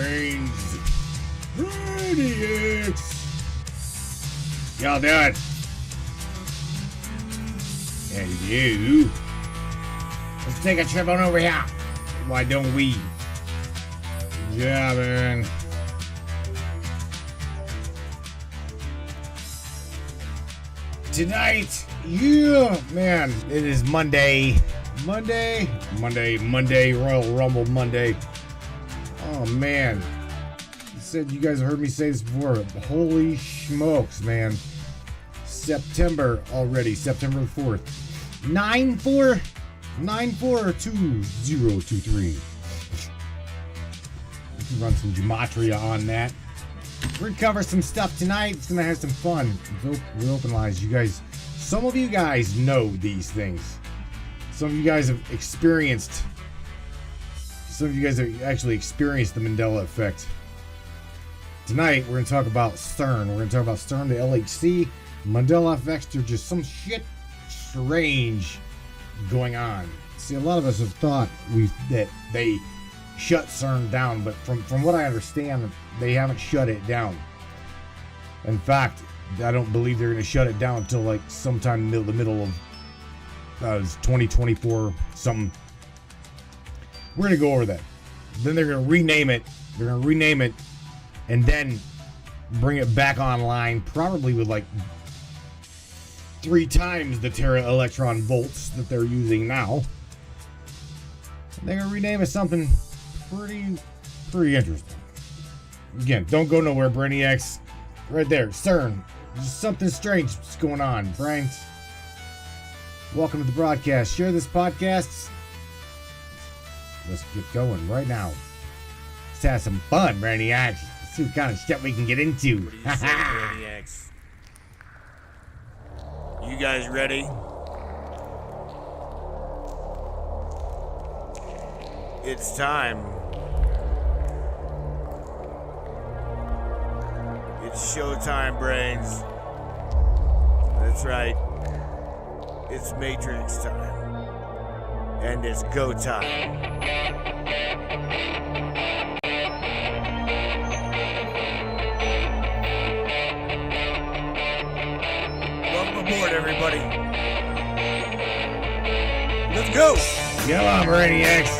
Brains. Idiots. Y'all done? And you. Let's take a trip on over here. Why don't we? Yeah, man. Tonight, yeah, man, it is Monday, Royal Rumble Monday. Oh, man. You guys have heard me say this before. Holy smokes, man. September already, September 4th. 942023. We can run some gematria on that. We're gonna cover some stuff tonight. It's gonna have some fun. We'll open lines. You guys, some of you guys know these things. Some of you guys have experienced. Some of you guys have actually experienced the Mandela effect. Tonight, we're gonna talk about CERN. We're gonna talk about CERN, the LHC, Mandela effects. There's just some shit strange going on. See, a lot of us have thought that they shut CERN down, but from what I understand, they haven't shut it down. In fact, I don't believe they're going to shut it down until like sometime the middle of 2024 something. We're going to go over that. Then they're going to rename it. They're going to rename it and then bring it back online, probably with like 3 times the tera electron volts that they're using now. They're going to rename it something pretty interesting. Again, don't go nowhere, Brainiacs. Right there, CERN. There's something strange is going on, Brains. Welcome to the broadcast. Share this podcast. Let's get going right now. Let's have some fun, Brainiacs. Let's see what kind of shit we can get into. What do you say, Brainiacs? You guys ready? It's time. It's showtime, Brains. That's right. It's Matrix time. And it's go time. Welcome aboard, everybody. Let's go! Come on, Brainiacs.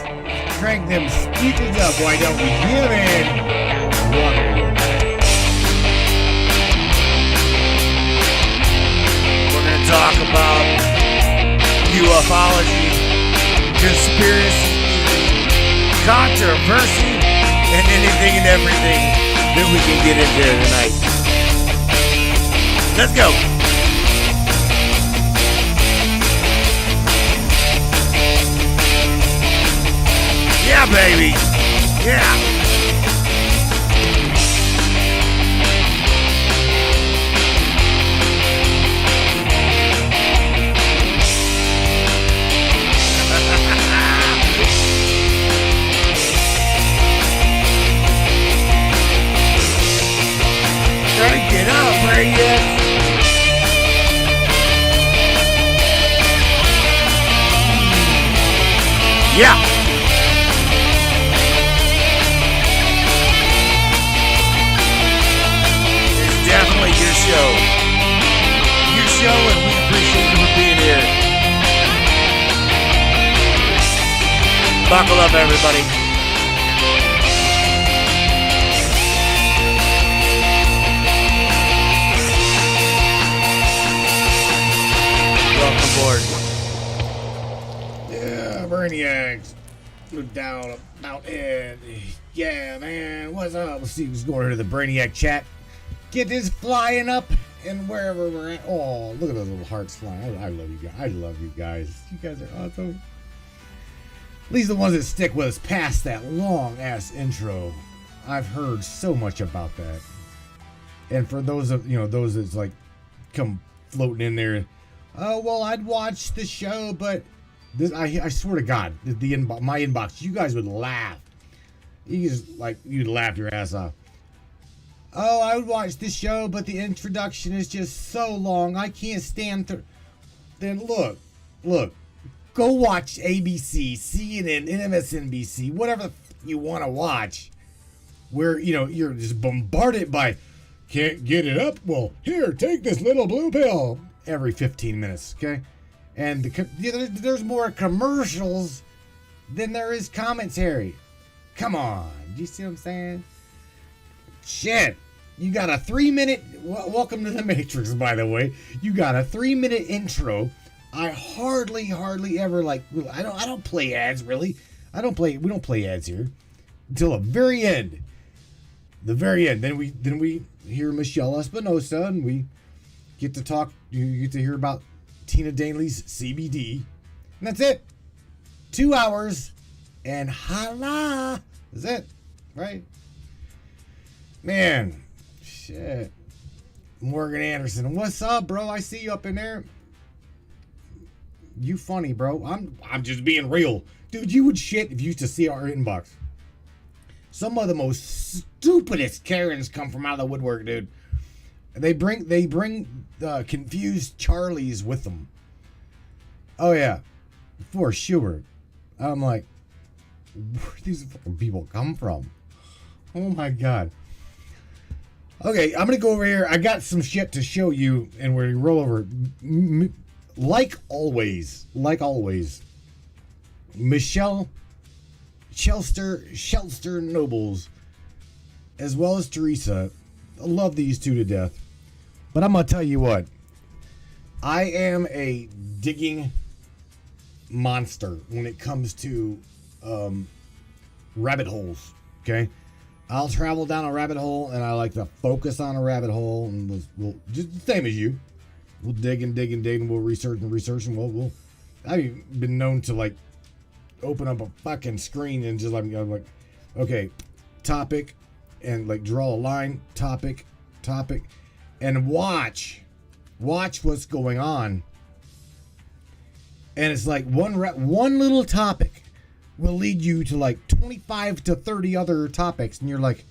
Crank them speakers up, why don't we? Give it! We're going to talk about ufology, conspiracy, controversy, and anything and everything that we can get into tonight. Let's go! Yeah, baby! Yeah! Crank it up, Brainiacs! Yeah! Definitely your show. Your show, and we appreciate you for being here. Buckle up, everybody. Welcome aboard. Yeah, Brainiacs. Look down about it. Yeah, man. What's up? Let's see what's going on to the Brainiac chat. Get this flying up and wherever we're at. Oh, look at those little hearts flying. I love you guys. I love you guys. You guys are awesome. At least the ones that stick with us past that long ass intro. I've heard so much about that. And for those of those that's like come floating in there, oh well, I'd watch the show, but this I swear to God, my inbox, you guys would laugh. You'd laugh your ass off. Oh, I would watch this show, but the introduction is just so long. I can't stand through. Then look. Go watch ABC, CNN, MSNBC, whatever you want to watch. where you're just bombarded by, can't get it up. Well, here, take this little blue pill every 15 minutes, okay? And there's more commercials than there is commentary. Come on, do you see what I'm saying? Shit, you got a 3-minute. Welcome to the Matrix, by the way. You got a 3-minute intro. I hardly ever I don't play ads really. We don't play ads here until the very end. The very end. Then we hear Michelle Espinosa, and we get to talk. You get to hear about Tina Daly's CBD, and that's it. 2 hours, and holla. That's it, right? Man, shit. Morgan Anderson, what's up, bro? I see you up in there. You funny, bro. I'm just being real. Dude, you would shit if you used to see our inbox. Some of the most stupidest Karens come from out of the woodwork, dude. They bring confused Charlies with them. Oh yeah, for sure. I'm like, where do these fucking people come from? Oh my god. Okay, I'm gonna go over here. I got some shit to show you, and we're gonna roll over. Like always, Michelle Shelster Nobles, as well as Teresa. I love these two to death. But I'm going to tell you what. I am a digging monster when it comes to rabbit holes. Okay? I'll travel down a rabbit hole, and I like to focus on a rabbit hole, and we'll just the same as you. We'll dig and dig and dig, and we'll research, and I've been known to open up a fucking screen and just I'm like, okay, topic, and draw a line, topic, and watch what's going on. And it's like one little topic will lead you to 25 to 30 other topics, and you're like,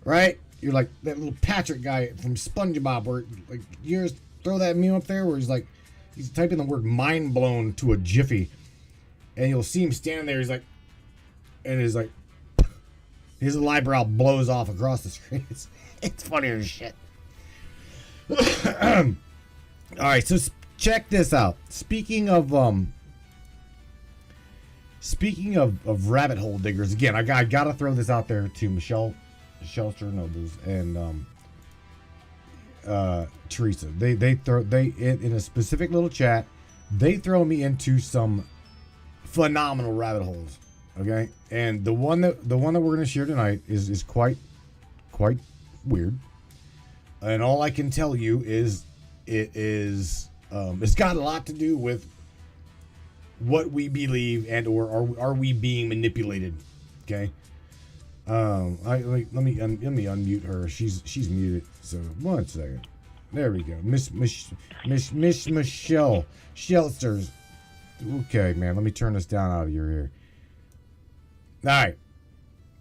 right? You're like that little Patrick guy from SpongeBob, where you just throw that meme up there where he's typing the word mind blown to a jiffy, and you'll see him standing there. His little eyebrow blows off across the screen. It's funny as shit. All right, so check this out. Speaking of rabbit hole diggers, again, I gotta throw this out there to Michelle Nobles and Teresa. They in a specific little chat, they throw me into some phenomenal rabbit holes. Okay, and the one that we're going to share tonight is quite weird, and all I can tell you is it's got a lot to do with what we believe and or are we being manipulated. Okay. Let me unmute her. She's muted. So 1 second. There we go. Miss Michelle Shelsters. Okay, man. Let me turn this down out of your ear. All right.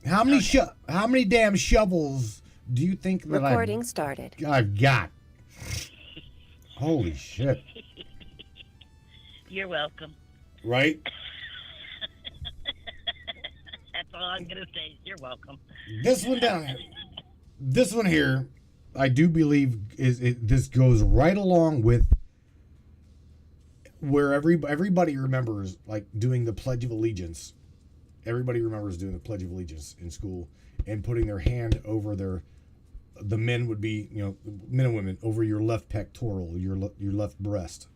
How many damn shovels do you think that Recording started. I've got? Holy shit. You're welcome. Right? That's all I'm going to say. You're welcome. This one down here. This one here, I do believe this goes right along with where everybody remembers doing the Pledge of Allegiance. Everybody remembers doing the Pledge of Allegiance in school and putting their hand over the men would be, men and women, over your left pectoral, your left breast.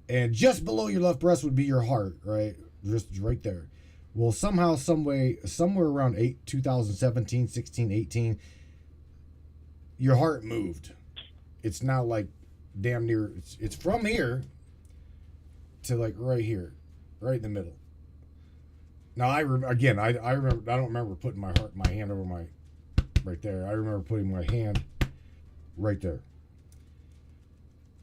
And just below your left breast would be your heart, right? Just right there. Well, somehow, some way, somewhere around 2017, 16, 18, your heart moved. It's now damn near, it's from here to right here, right in the middle. Now I remember, I don't remember putting my hand over my, right there. I remember putting my hand right there.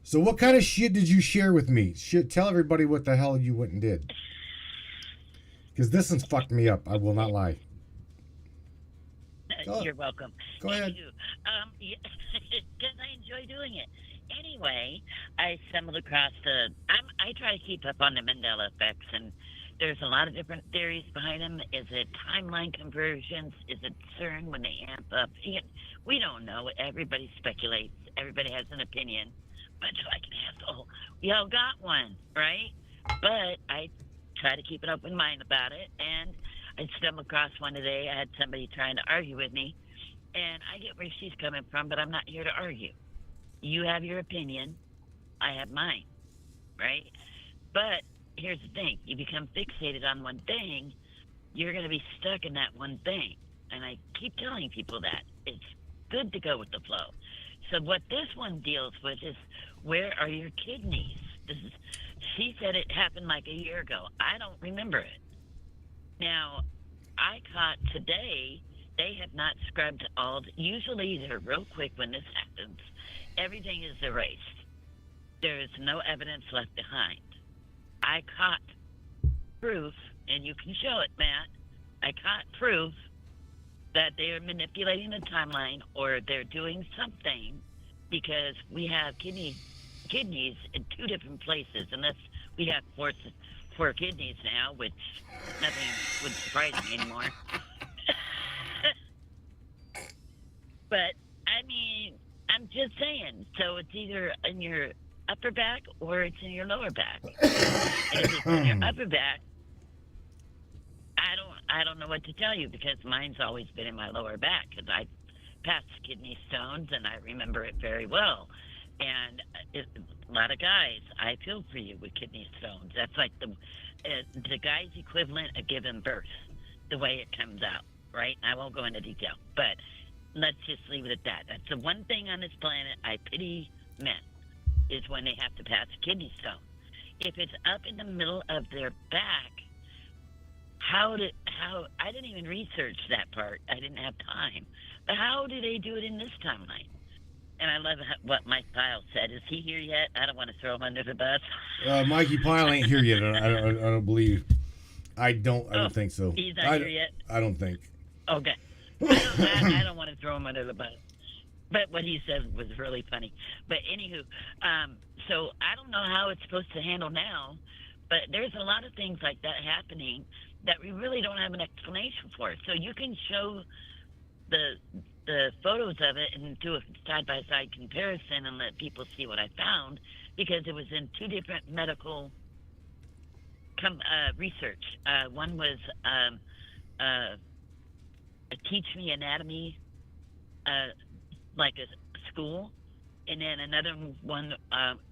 So what kind of shit did you share with me? Tell everybody what the hell you went and did. Because this one's fucked me up. I will not lie. You're welcome. Go ahead. Because I enjoy doing it. Anyway, I stumbled across I try to keep up on the Mandela effects and There's a lot of different theories behind them. Is it timeline conversions? Is it CERN when they amp up? We don't know. Everybody speculates. Everybody has an opinion. Much like an asshole. We all got one, right? But I try to keep an open mind about it. And I stumbled across one today. I had somebody trying to argue with me. And I get where she's coming from, but I'm not here to argue. You have your opinion. I have mine, right? But here's the thing. You become fixated on one thing, you're going to be stuck in that one thing. And I keep telling people that. It's good to go with the flow. So what this one deals with is, where are your kidneys? She said it happened like a year ago. I don't remember it. Now, I caught today, they have not scrubbed usually they're real quick when this happens. Everything is erased. There is no evidence left behind. I caught proof, and you can show it, Matt. I caught proof that they are manipulating the timeline, or they're doing something, because we have kidneys in two different places, unless we have four kidneys now, which nothing would surprise me anymore. But, I mean, I'm just saying, so it's either in your upper back or it's in your lower back. And if it's in your upper back, I don't know what to tell you, because mine's always been in my lower back, because I passed kidney stones and I remember it very well. And a lot of guys, I feel for you with kidney stones. That's like the guy's equivalent of giving birth, the way it comes out, right? I won't go into detail, but let's just leave it at that. That's the one thing on this planet I pity men, is when they have to pass a kidney stone. If it's up in the middle of their back, how I didn't even research that part. I didn't have time. But how do they do it in this timeline? And I love what Mike Pyle said. Is he here yet? I don't want to throw him under the bus. Mikey Pyle ain't here yet. I don't believe. I don't think so. He's not here yet? I don't think. Okay. I don't want to throw him under the bus. But what he said was really funny. But anywho, so I don't know how it's supposed to handle now, but there's a lot of things like that happening that we really don't have an explanation for. So you can show the photos of it and do a side-by-side comparison and let people see what I found, because it was in two different medical research. One was a Teach Me Anatomy, like a school, and then another one,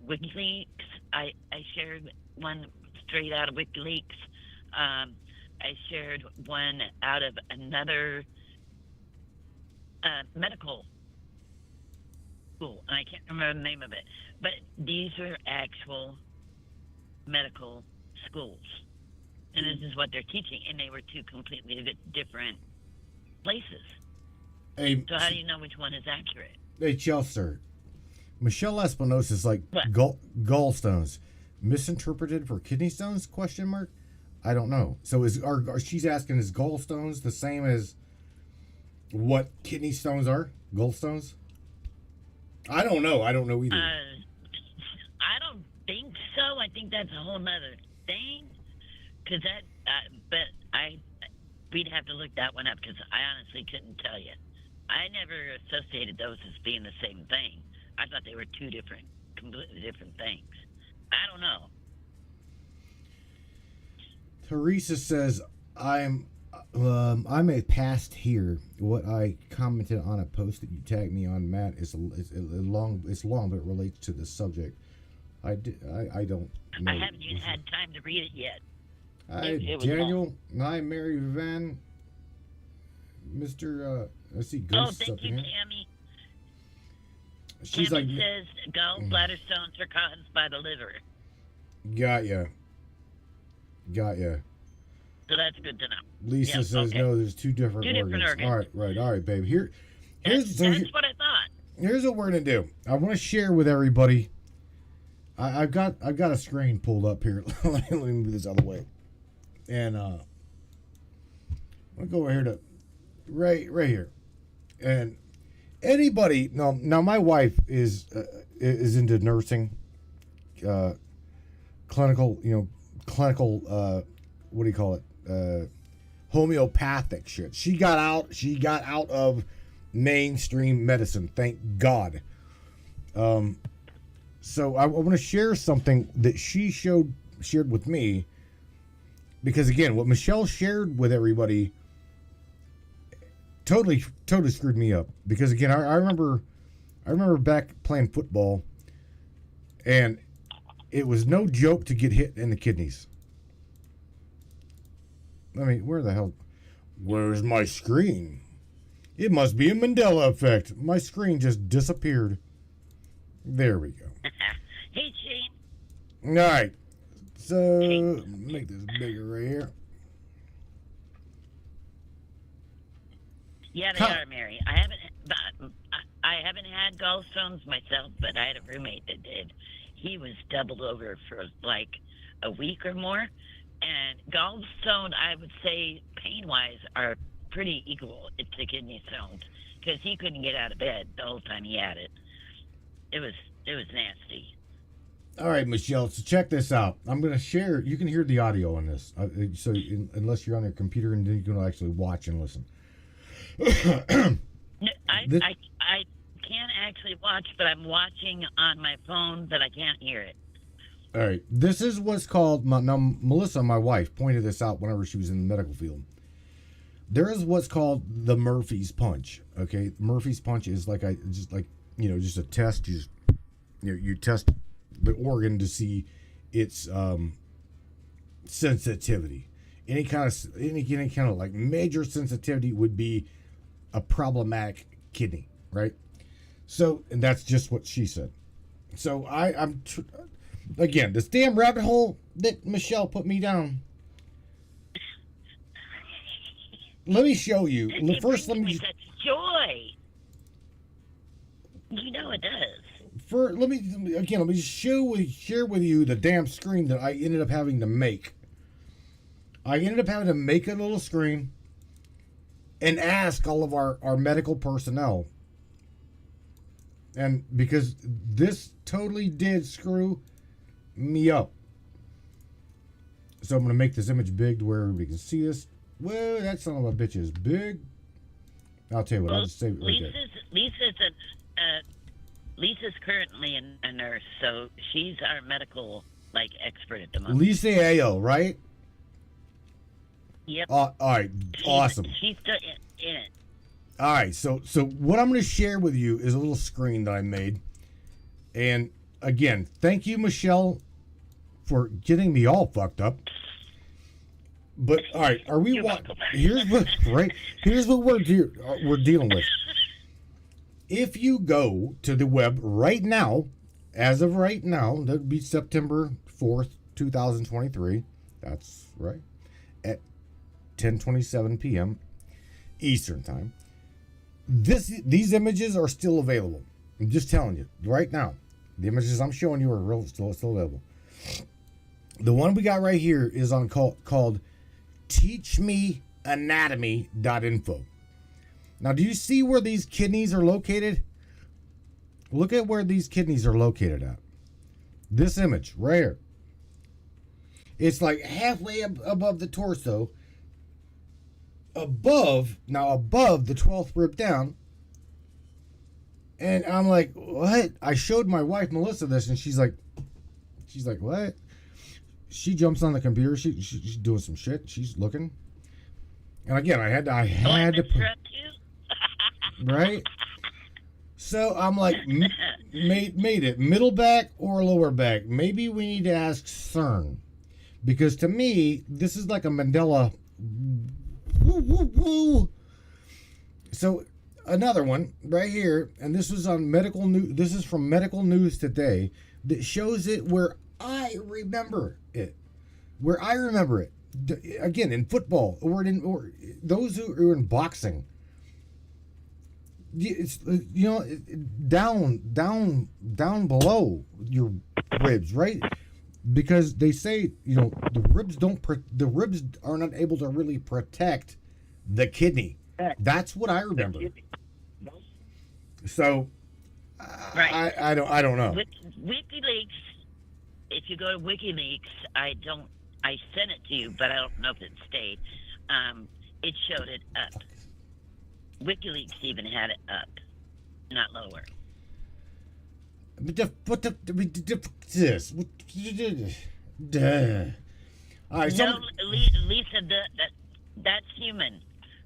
WikiLeaks. I shared one straight out of WikiLeaks. I shared one out of another medical school, and I can't remember the name of it. But these are actual medical schools, and this is what they're teaching, and they were two completely different places. Hey, so how do you know which one is accurate? Hey, Chelsea, Michelle Espinosa is like gallstones, misinterpreted for kidney stones? ? I don't know. So she's asking, is gallstones the same as what kidney stones are? Gallstones? I don't know. I don't know either. I don't think so. I think that's a whole nother thing. Cause we'd have to look that one up, because I honestly couldn't tell you. I never associated those as being the same thing. I thought they were two completely different things. I don't know. Teresa says, I'm a past here. What I commented on a post that you tagged me on, Matt, is long, but it relates to the subject. I don't know. I haven't even had time to read it yet. Daniel, hi, Mary Van, Mr. I see ghosts thank up you, here. Tammy. She's Tammy says gallbladder stones are caused by the liver. Got ya. So that's good to know. Lisa says, no, there's two different organs. All right, babe. Here's what I thought. Here's what we're gonna do. I want to share with everybody. I've got a screen pulled up here. Let me move this other way. And I'm gonna go over here to right here. And anybody, now my wife is into nursing, clinical what do you call it? Homeopathic shit. She got out of mainstream medicine, thank God. So I want to share something that she shared with me, because again, what Michelle shared with everybody totally screwed me up. Because again, I remember back playing football, and it was no joke to get hit in the kidneys. I mean, where's my screen? It must be a Mandela effect. My screen just disappeared. There we go. Hey, Shane. All right. So, make this bigger right here. Yeah, they are, Mary. I haven't had gallstones myself, but I had a roommate that did. He was doubled over for like a week or more. And gallstone, I would say, pain-wise, are pretty equal to kidney stones, because he couldn't get out of bed the whole time he had it. It was nasty. All right, Michelle. So check this out. I'm gonna share. You can hear the audio on this. Unless you're on your computer, and then you can actually watch and listen. No, I can't actually watch, but I'm watching on my phone, but I can't hear it. All right. This is what's called. Now, Melissa, my wife, pointed this out whenever she was in the medical field. There is what's called the Murphy's Punch. Okay, Murphy's Punch is just a test. You test the organ to see its sensitivity. Any kind of like major sensitivity would be a problematic kidney, right? So, and that's just what she said. So again, this damn rabbit hole that Michelle put me down. Let me show you. It brings me such joy. You know it does. Let me just share with you the damn screen that I ended up having to make. I ended up having to make a little screen and ask all of our medical personnel. And because this totally did screw me up. So I'm going to make this image big to where everybody can see this. Well, that son of a bitch is big. I'll tell you what, I'll just save it right there. Lisa's currently a nurse, so she's our medical expert at the moment. Lisa Ayo, right? Yep. All right, awesome. She's still in it. All right, so what I'm going to share with you is a little screen that I made. And again, thank you, Michelle, for getting me all fucked up. But all right, are we? Here's what we're dealing with. If you go to the web right now, as of right now, that would be September 4th, 2023. That's right, at 10:27 p.m. Eastern time. These images are still available. I'm just telling you right now. The images I'm showing you are still available. The one we got right here is on called teachmeanatomy.info. Now, do you see where these kidneys are located? Look at where these kidneys are located at. This image right here. It's like halfway above the torso. Above the 12th rib down. And I'm like, what? I showed my wife Melissa this, and she's like, what? She jumps on the computer. She's doing some shit. She's looking. And again, I had to put, right? So I'm like, made it middle back or lower back? Maybe we need to ask CERN, because to me, this is like a Mandela. Woo, woo, woo. So another one right here, and this was on medical news. This is from Medical News Today, that shows it where I remember it. Again, in football, or those who are in boxing. It's down below your ribs, right? Because they say the ribs are not able to really protect the kidney. That's what I remember. So right. I don't know. WikiLeaks. If you go to WikiLeaks, I don't I sent it to you, but I don't know if it stayed. It showed it up. WikiLeaks even had it up, not lower. This? All right, No, Lisa, that's human,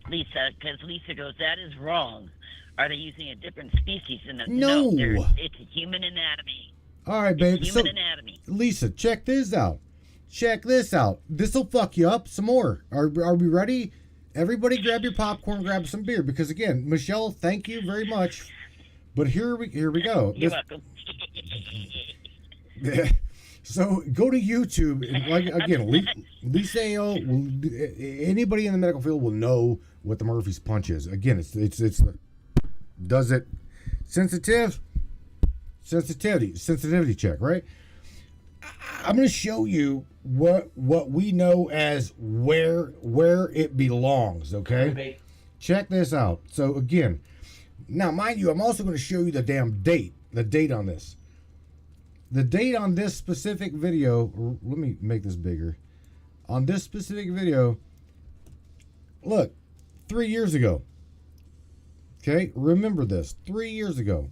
Lisa, because Lisa goes, that is wrong. Are they using a different species? No. It's a human anatomy. All right, babe. It's human anatomy. Lisa, check this out. This'll fuck you up some more. Are we ready? Everybody grab your popcorn, grab some beer, because again, Michelle, thank you very much. But here we go. You're welcome. So go to YouTube and Lisa AO, anybody in the medical field will know what the Murphy's Punch is. Again, it's the does it sensitivity check, right? I'm going to show you what we know as where it belongs, okay? Check this out. So again, now mind you, I'm also going to show you the date on this. The date on this specific video, let me make this bigger. On this specific video, look, 3 years ago. Okay, remember this, 3 years ago.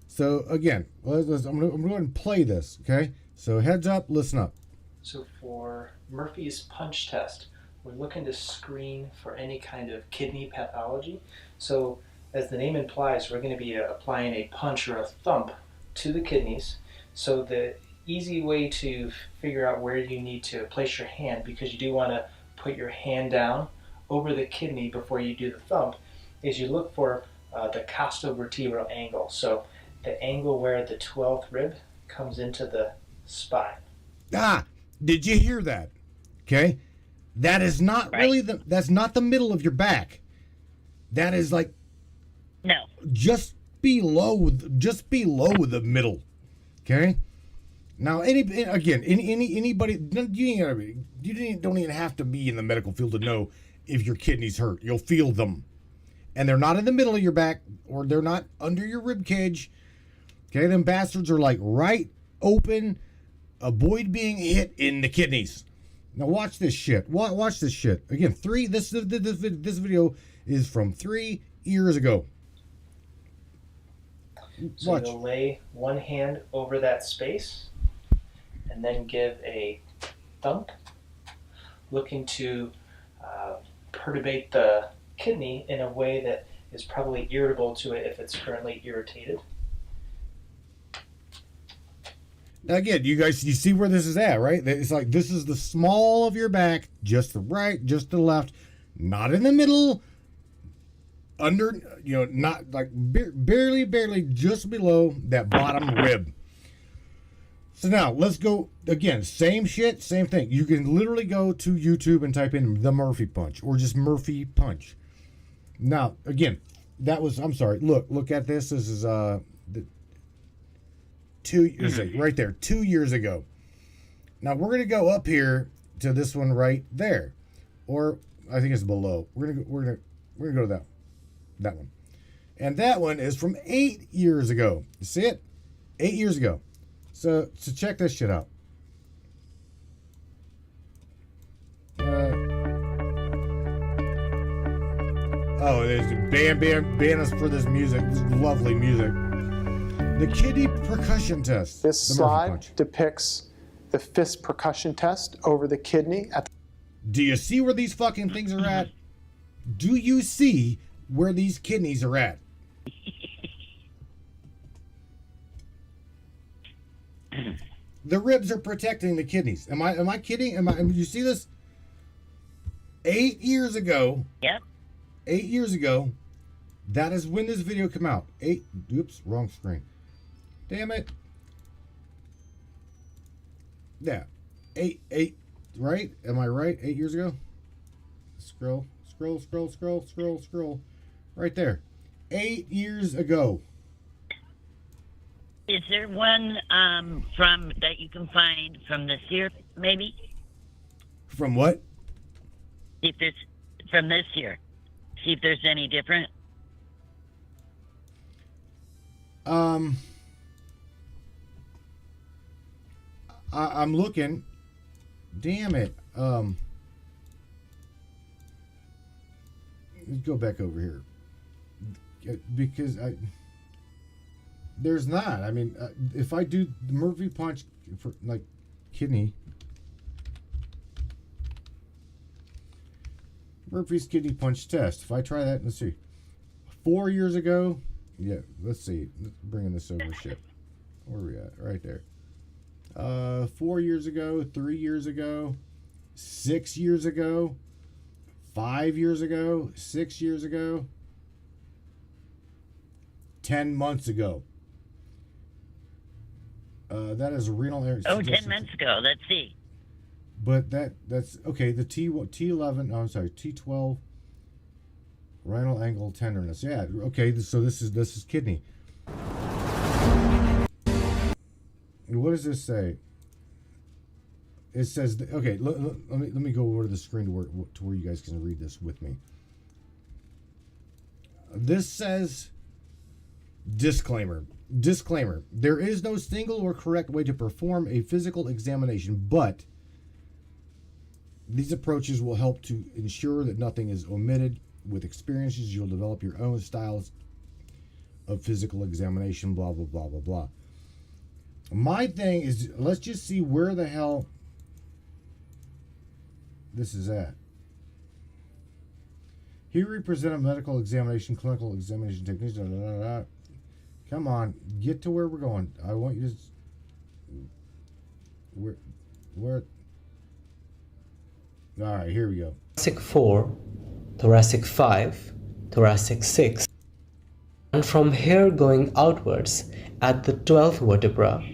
So again, I'm going to go ahead and play this, okay? So heads up, listen up. So for Murphy's Punch test, we're looking to screen for any kind of kidney pathology. So as the name implies, we're going to be applying a punch or a thump to the kidneys. So the easy way to figure out where you need to place your hand, because you do want to put your hand down over the kidney before you do the thump, is you look for the costovertebral angle. So the angle where the 12th rib comes into the spine. Did you hear that? Okay, that is not really that's not the middle of your back. That is like just below the middle. Okay. Now, anybody, you don't even have to be in the medical field to know if your kidneys hurt. You'll feel them, and they're not in the middle of your back, or they're not under your rib cage. Okay, them bastards are like right open. Avoid being hit in the kidneys. Now watch this shit. Watch this shit again. This video is from 3 years ago. So Watch. you'll lay one hand over that space and then give a thump, looking to perturbate the kidney in a way that is probably irritable to it if it's currently irritated. Now again, you see where this is at, right? It's like this is the small of your back, just the right, just the left, not in the middle, under, not like barely just below that bottom rib. So now let's go again. Same shit, same thing. You can literally go to YouTube and type in the Murphy Punch or just Murphy Punch. Now again, I'm sorry. Look at this. This is right there, 2 years ago. Now we're gonna go up here to this one right there, or I think it's below. We're gonna go to that one, and that one is from 8 years ago. You see it? 8 years ago. So check this shit out. There's ban us for this music. This lovely music. The kidney percussion test. This slide depicts the fist percussion test over the kidney. Do you see where these fucking things are at? Do you see where these kidneys are at? The ribs are protecting the kidneys. Am I kidding? You see this? 8 years ago. Yep. 8 years ago. That is when this video came out. Oops, wrong screen. Damn it. Yeah. Eight, right? Am I right? 8 years ago? Scroll. Right there. 8 years ago. Is there one from that you can find from this year, maybe? From what? If there's from this year. See if there's any different. I'm looking. Damn it. Let's go back over here. Because there's not. I mean, if I do the Murphy punch for like kidney, Murphy's kidney punch test. If I try that, let's see. 4 years ago, yeah, let's see. Let's bring in this over ship. Where are we at? Right there. 4 years ago, 3 years ago, 6 years ago, 5 years ago, 6 years ago, 10 months ago. That is a renal area. Oh, 10 months ago. Let's see. But that's okay. The T11. Oh, I'm sorry. T12. Renal angle tenderness. Yeah. Okay. So this is kidney. What does this say? It says okay. Let me go over to the screen to where you guys can read this with me. This says disclaimer. Disclaimer. There is no single or correct way to perform a physical examination, but these approaches will help to ensure that nothing is omitted. With experiences, you'll develop your own styles of physical examination, blah, blah, blah, blah, blah. My thing is, let's just see where the hell this is at. Here we present a medical examination, clinical examination techniques, da, da, da, da. Come on, get to where we're going. I want you to... Where... All right, here we go. Thoracic 4, thoracic 5, thoracic 6, and from here going outwards at the 12th vertebra.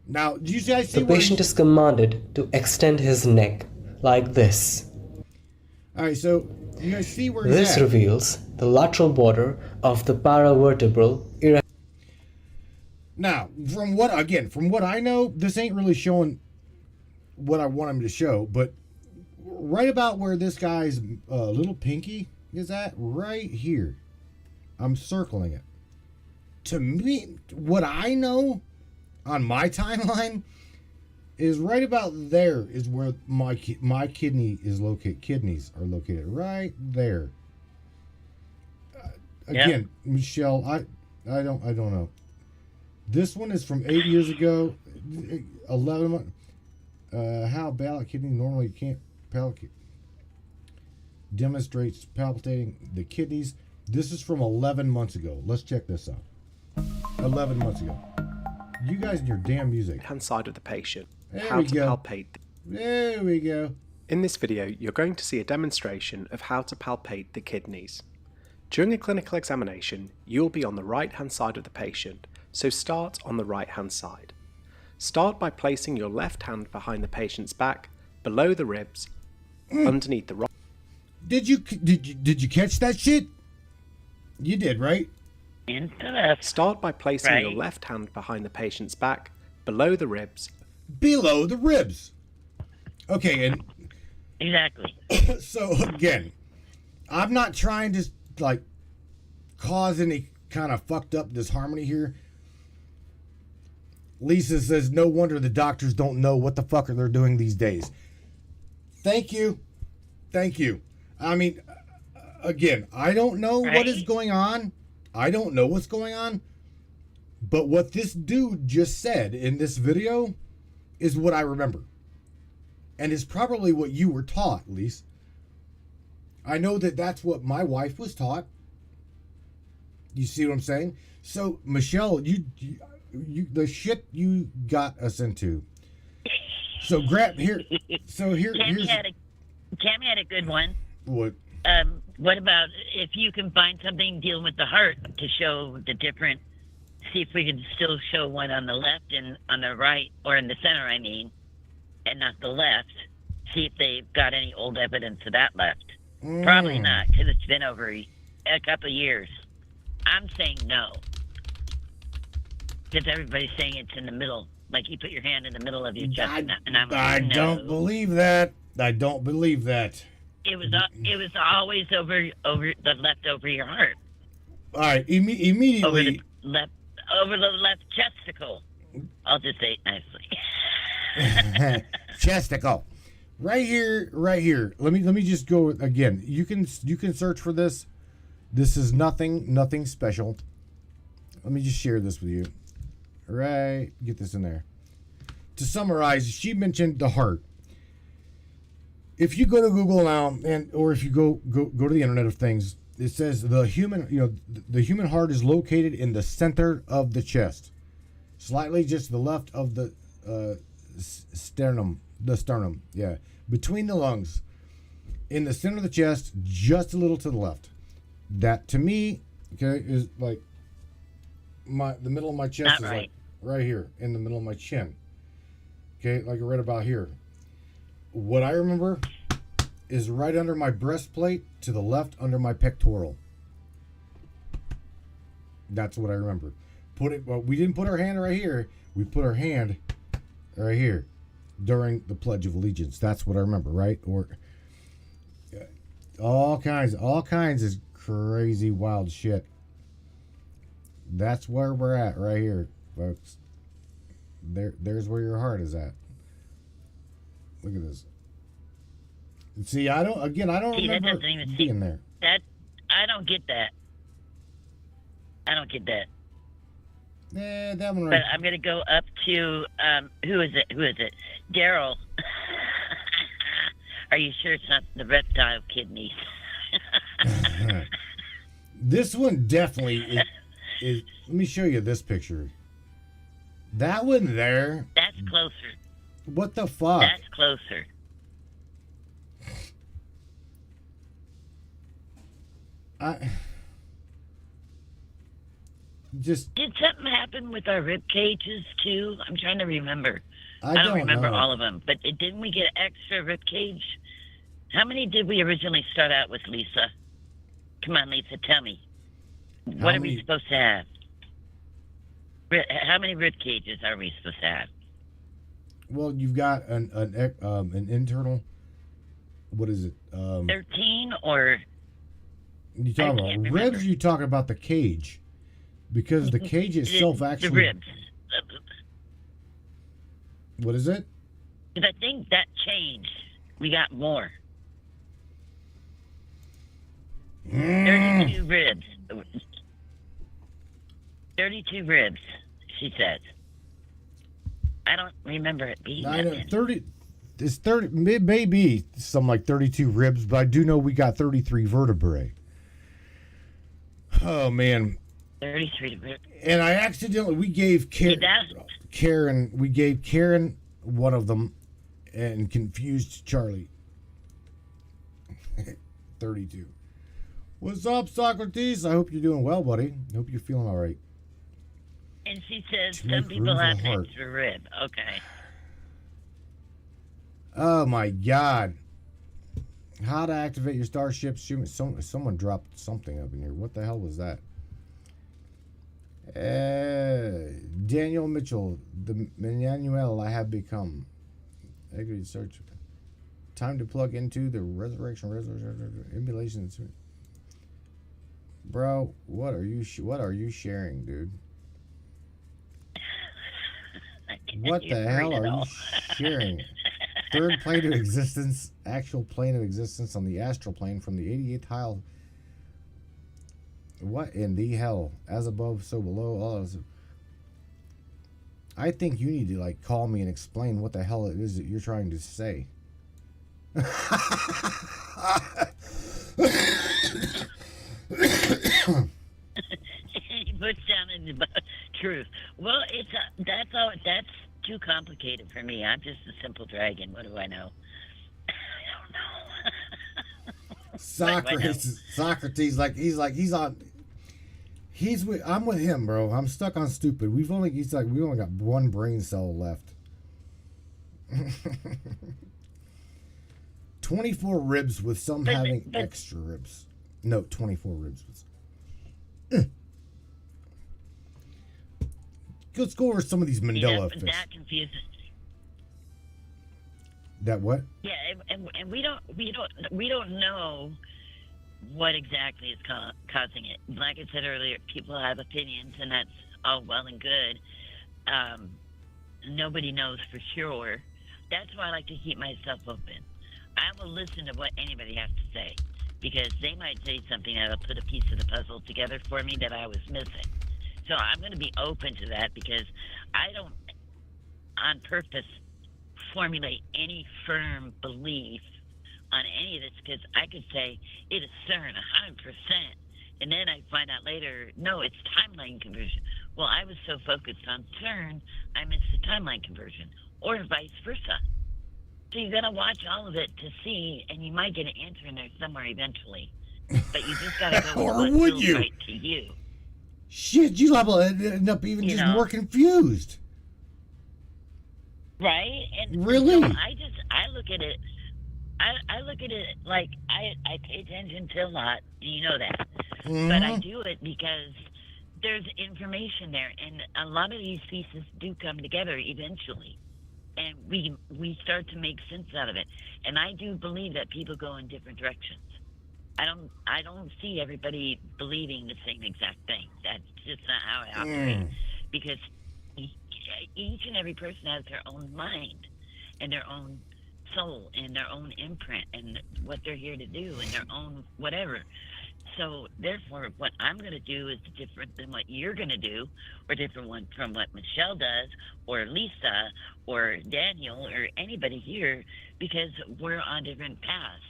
Now, do you guys see the patient is commanded to extend his neck like this. All right, so you guys see where this he's at. Reveals the lateral border of the paravertebral erectus. Now, from what I know, this ain't really showing what I want him to show, but right about where this guy's little pinky is at, right here, I'm circling it. To me, what I know on my timeline is right about there is where my kidney is located. Kidneys are located right there. Again, yeah. Michelle, I don't know. This one is from 8 years ago. 11 months. How ballot kidney normally can't palpate. Demonstrates palpitating the kidneys. This is from 11 months ago. Let's check this out. 11 months ago. You guys and your damn music. Hand side of the patient. There how we to go. palpate. There we go. In this video, you're going to see a demonstration of how to palpate the kidneys. During a clinical examination, you'll be on the right hand side of the patient, so start on the right hand side. Start by placing your left hand behind the patient's back, below the ribs, underneath the right. Did you catch that shit? You did, right? Start by placing your left hand behind the patient's back, below the ribs. Below the ribs. Okay, and exactly. So again, I'm not trying to like cause any kind of fucked up disharmony here. Lisa says, no wonder the doctors don't know what the fuck they're doing these days. Thank you. Thank you. I mean, again, I don't know what is going on. I don't know what's going on. But what this dude just said in this video is what I remember. And is probably what you were taught, Lisa. I know that that's what my wife was taught. You see what I'm saying? So, Michelle, you the shit you got us into. So grab here. So here's Tammy had a good one. What? What about if you can find something dealing with the heart to show the different? See if we can still show one on the left and on the right, or in the center, I mean, and not the left. See if they've got any old evidence of that left. Probably not, because it's been over a couple of years. I'm saying no. Because everybody's saying it's in the middle. Like you put your hand in the middle of your chest, and I'm like, I no. don't believe that. I don't believe that. It was always over the left over your heart. All right, immediately over the left chesticle. I'll just say it nicely. Chesticle. Right here, right here. Let me just go again. You can search for this. This is nothing special. Let me just share this with you. Right, get this in there. To summarize, she mentioned the heart. If you go to Google now, or if you go to the Internet of Things, it says the human heart is located in the center of the chest, slightly just to the left of the sternum. Yeah, between the lungs, in the center of the chest, just a little to the left. That to me, okay, is like the middle of my chest. Not is like right here in the middle of my chin. Okay, like right about here. What I remember is right under my breastplate to the left under my pectoral. That's what I remember. We didn't put our hand right here. We put our hand right here during the Pledge of Allegiance. That's what I remember, right? Or all kinds of crazy wild shit. That's where we're at right here, folks. There's where your heart is at. Look at this. See, I don't See, that remember doesn't even being there. That I don't get that. That one But right. I'm gonna go up to who is it? Daryl. Are you sure it's not the reptile kidneys? This one definitely is. Let me show you this picture. That one there. That's closer. What the fuck? That's closer. Just. Did something happen with our rib cages too? I'm trying to remember. I don't don't remember know. all of them, but didn't we get extra rib cage? How many did we originally start out with, Lisa? Come on, Lisa, tell me. What are we many? supposed to have? How many rib cages are we supposed to have? Well, you've got an internal. What is it? 13 or You talking I can't about remember. ribs? Or you talking about the cage? Because the cage itself actually. the ribs? What is it? Because I think that changed. We got more. 32 ribs. 32 ribs, she says. I don't remember it being I that know, many. 30. It's 30. Maybe something like 32 ribs, but I do know we got 33 vertebrae. Oh man! 33 ribs. And I accidentally we gave Karen one of them, and confused Charlie. 32. What's up, Socrates? I hope you're doing well, buddy. I hope you're feeling all right. And she says To make some people room for have the an heart. extra rib. Okay. Oh my God! How to activate your starship? Someone dropped something up in here. What the hell was that? Daniel Mitchell, the Emmanuel I have become. Activate search. Time to plug into the resurrection emulations. Bro, what are you sharing, dude? I can't What the read hell it are you all. sharing? Third plane of existence, actual plane of existence on the astral plane from the 88th tile. What in the hell? As above, so below. All of I think you need to like call me and explain what the hell it is that you're trying to say. He puts down in the truth. Well, that's too complicated for me. I'm just a simple dragon. What do I know? I don't know. Socrates, I'm with him, bro. I'm stuck on stupid. We only got one brain cell left. 24 ribs with some having extra ribs. No, 24 ribs with. Let's go over some of these Mandela effects. That confuses me. That what? Yeah, and we don't know what exactly is causing it. Like I said earlier, people have opinions, and that's all well and good. Nobody knows for sure. That's why I like to keep myself open. I will listen to what anybody has to say because they might say something that'll put a piece of the puzzle together for me that I was missing. So I'm going to be open to that because I don't, on purpose, formulate any firm belief on any of this because I could say it is CERN 100%, and then I find out later, no, it's timeline conversion. Well, I was so focused on CERN, I missed the timeline conversion, or vice versa. So you got to watch all of it to see, and you might get an answer in there somewhere eventually. But you just got to go Or with what would feels you? right to you. Shit, you liable to end up even You just know. more confused. Right? And Really? so I look at it, I look at it like I pay attention to a lot, and you know that. But I Mhm. do it because there's information there, and a lot of these pieces do come together eventually. And we start to make sense out of it. And I do believe that people go in different directions. I don't see everybody believing the same exact thing. That's just not how I operate. Because each and every person has their own mind and their own soul and their own imprint and what they're here to do and their own whatever. So therefore, what I'm going to do is different than what you're going to do, or different one from what Michelle does, or Lisa, or Daniel, or anybody here, because we're on different paths.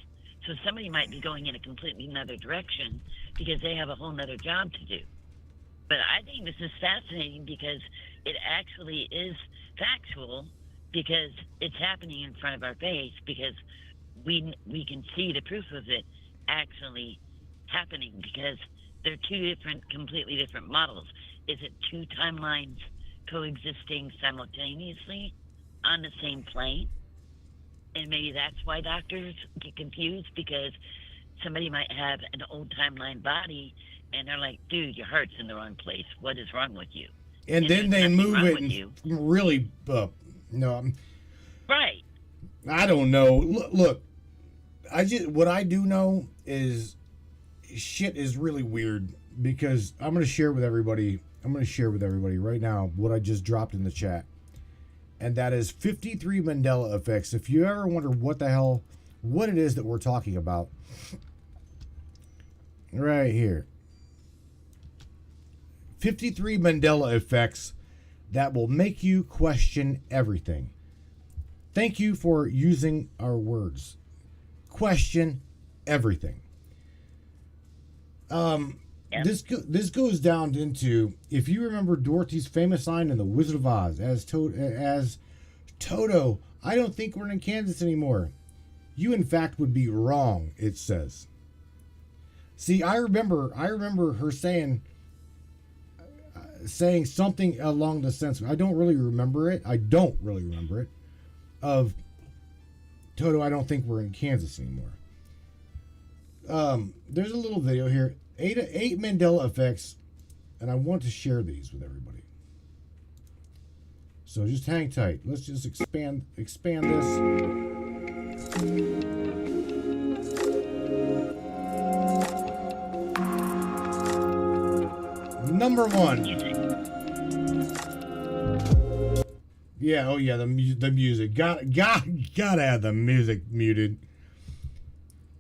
So somebody might be going in a completely another direction because they have a whole nother job to do. But I think this is fascinating because it actually is factual because it's happening in front of our face because we can see the proof of it actually happening because they're two completely different models. Is it two timelines coexisting simultaneously on the same plane? And maybe that's why doctors get confused because somebody might have an old timeline body and they're like, dude, your heart's in the wrong place. What is wrong with you? And then there's they nothing move wrong it with and you. really, no, Right. I don't know. Look, what I do know is shit is really weird because I'm going to share with everybody right now what I just dropped in the chat. And that is 53 Mandela effects. If you ever wonder what it is that we're talking about, right here. 53 Mandela effects that will make you question everything. Thank you for using our words. Question everything. This goes down into, if you remember Dorothy's famous line in The Wizard of Oz as Toto, I don't think we're in Kansas anymore. You in fact would be wrong, it says. See, I remember her saying something along the sense, I don't really remember it, of Toto, I don't think we're in Kansas anymore. There's a little video here, eight Mandela effects, and I want to share these with everybody. So just hang tight. Let's just expand this. Number one. Yeah, oh yeah, the music. Gotta have the music muted.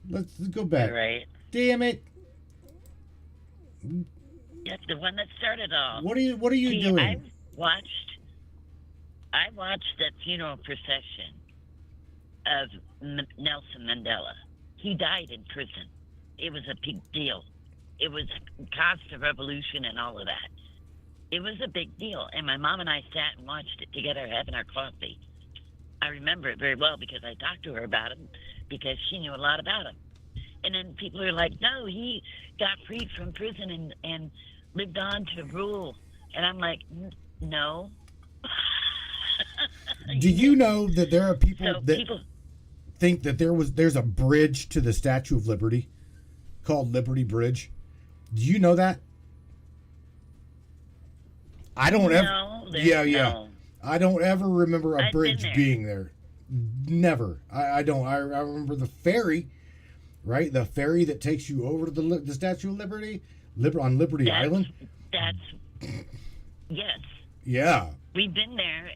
Let's go back. All right. Damn it. That's the one that started all. What are you See, doing? I watched that funeral procession of Nelson Mandela. He died in prison. It was a big deal. It was caused a revolution and all of that. It was a big deal. And my mom and I sat and watched it together having our coffee. I remember it very well because I talked to her about him because she knew a lot about him. And then people are like, no, he got freed from prison and lived on to rule. And I'm like, no. Do you know that there are people So that people, think that there's a bridge to the Statue of Liberty called Liberty Bridge? Do you know that? I don't ever. no, there's Yeah. no. I don't ever remember a I've been bridge there. being there. Never. I don't. I remember the ferry, right? The ferry that takes you over to the Statue of Liberty, on Liberty Island. That's yes. Yeah. We've been there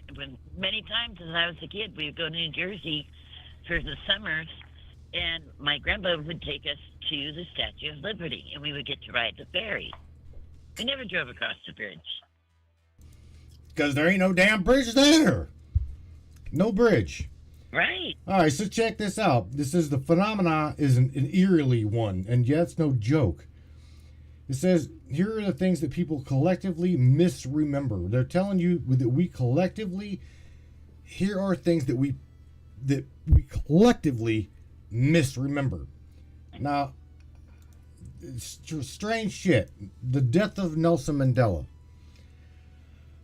many times since I was a kid. We would go to New Jersey for the summers, and my grandpa would take us to the Statue of Liberty, and we would get to ride the ferry. We never drove across the bridge. Because there ain't no damn bridge there. No bridge. Right. All right, so check this out. This is the phenomena is an eerily one, and yeah, it's no joke. It says, here are the things that people collectively misremember. They're telling you that we collectively, here are things that we collectively misremember. Now, it's strange shit. The death of Nelson Mandela.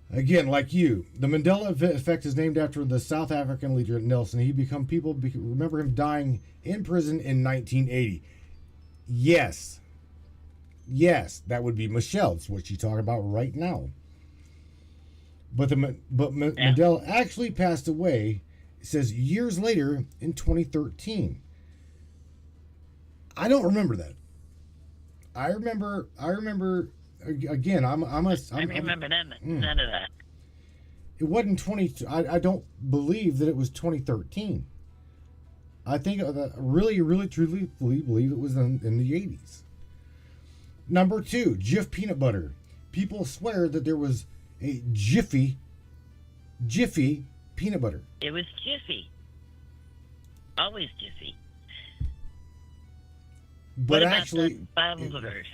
Again, like you, the Mandela effect is named after the South African leader Nelson. People remember him dying in prison in 1980. Yes, that would be Michelle. It's what she's talking about right now. But Mandela actually passed away. It says years later in 2013. I don't remember that. I remember. Again, I remember none of that. It wasn't 20. I don't believe that it was 2013. I think really, truly believe it was in the 80s. Number 2, Jif peanut butter. People swear that there was a Jiffy peanut butter. It was Jiffy. Always Jiffy. But what about actually, the Bible verse?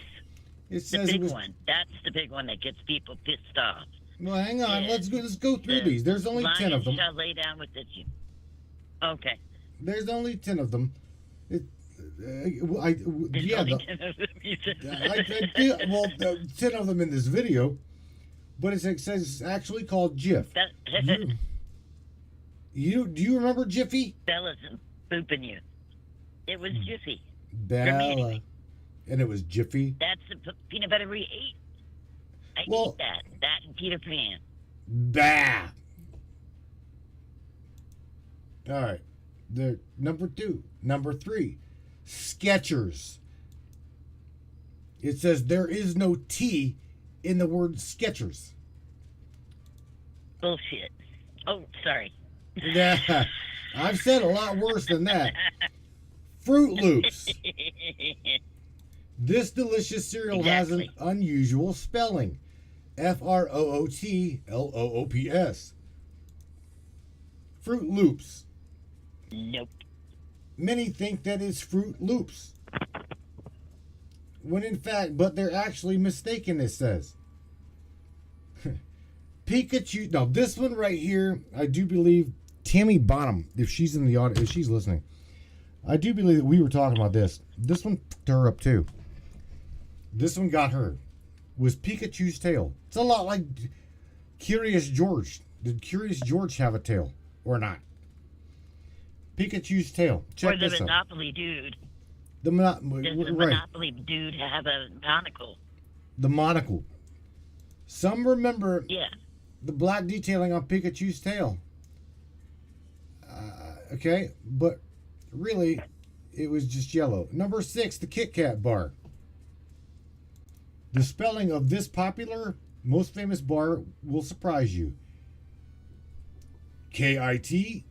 It says the big it was, one. That's the big one that gets people pissed off. Well, hang on. Let's go through these. There's only 10 of them. Shall lay down with the Okay. There's only 10 of them. There's only 10 of them, you said. 10 of them in this video, but it says it's actually called Jif. Do you remember Jiffy? Bella's booping you. It was Jiffy. Bella. And it was Jiffy. That's the peanut butter we ate. I ate that. That and Peter Pan. Bah. All right. The number 2. Number 3. Skechers. It says there is no T in the word Skechers. Bullshit. Oh, sorry. Yeah. I've said a lot worse than that. Fruit Loops. This delicious cereal has an unusual spelling. F-R-O-O-T-L-O-O-P-S. Fruit Loops. Nope. Many think that it's Fruit Loops. When in fact, but they're actually mistaken, it says. Pikachu. Now, this one right here, I do believe Tammy Bonham, if she's in the audience, if she's listening, I do believe that we were talking about this. This one picked her up too. This one got her. Was Pikachu's tail. It's a lot like Curious George. Did Curious George have a tail or not? Pikachu's tail. Check this out. Or the Monopoly dude. Does the Monopoly dude have a monocle? The monocle. Some remember Yeah. the black detailing on Pikachu's tail. Okay, but really, it was just yellow. Number 6, the Kit Kat bar. The spelling of this popular, most famous bar will surprise you. K-I-T-K-A-T.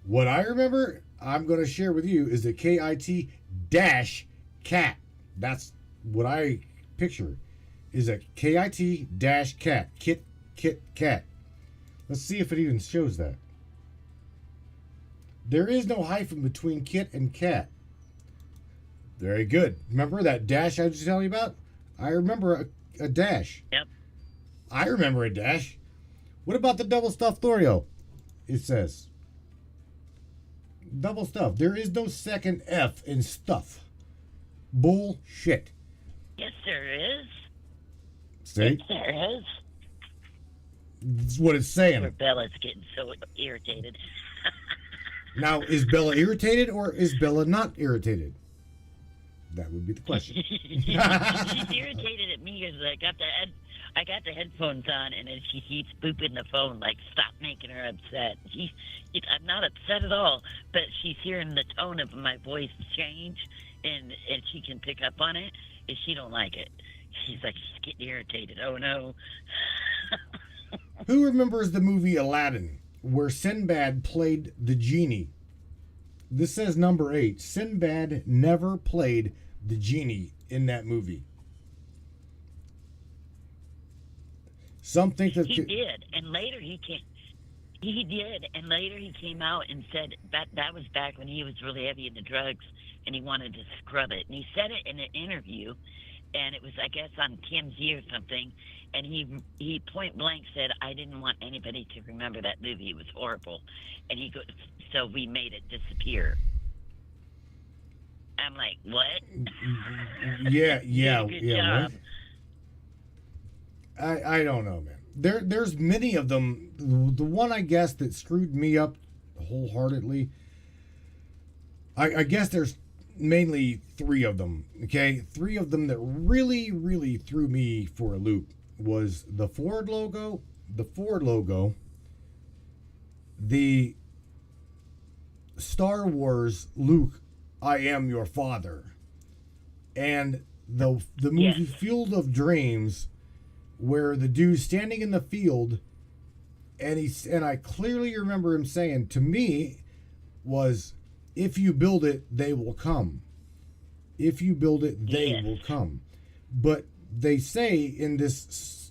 What I remember, I'm going to share with you, is the K-I-T-cat. That's what I picture, is a K-I-T-cat. Kit Kat. Let's see if it even shows that. There is no hyphen between kit and cat. Very good. Remember that dash I was telling you about? I remember a dash. Yep. I remember a dash. What about the double stuffed Oreo? It says. Double stuffed. There is no second F in stuff. Bullshit. Yes, there is. See? Yes, there is. That's what it's saying. Poor Bella's getting so irritated. Now, is Bella irritated or is Bella not irritated? That would be the question. She's irritated at me because I got the headphones on and then she keeps booping the phone like, stop making her upset. I'm not upset at all, but she's hearing the tone of my voice change and she can pick up on it. is she don't like it. She's like, she's getting irritated. Oh no. Who remembers the movie Aladdin, where Sinbad played the genie? This says number 8. Sinbad never played the genie in that movie. Some think that he did, and later he came. He did, and later he came out and said that was back when he was really heavy into drugs, and he wanted to scrub it. And he said it in an interview, and it was, I guess, on TMZ or something. And he point blank said, "I didn't want anybody to remember that movie. It was horrible." And he goes, "So we made it disappear." I'm like, "What?" Yeah. Good job. What? I don't know, man. There's many of them. The one, I guess, that screwed me up wholeheartedly. I guess there's mainly 3 of them. Okay, 3 of them that really, really threw me for a loop was the Ford logo, the Star Wars Luke, I am your father, and the movie Yes. Field of Dreams, where the dude's standing in the field, and I clearly remember him saying to me was, "If you build it, they will come. If you build it, they Yes. will come." But they say in this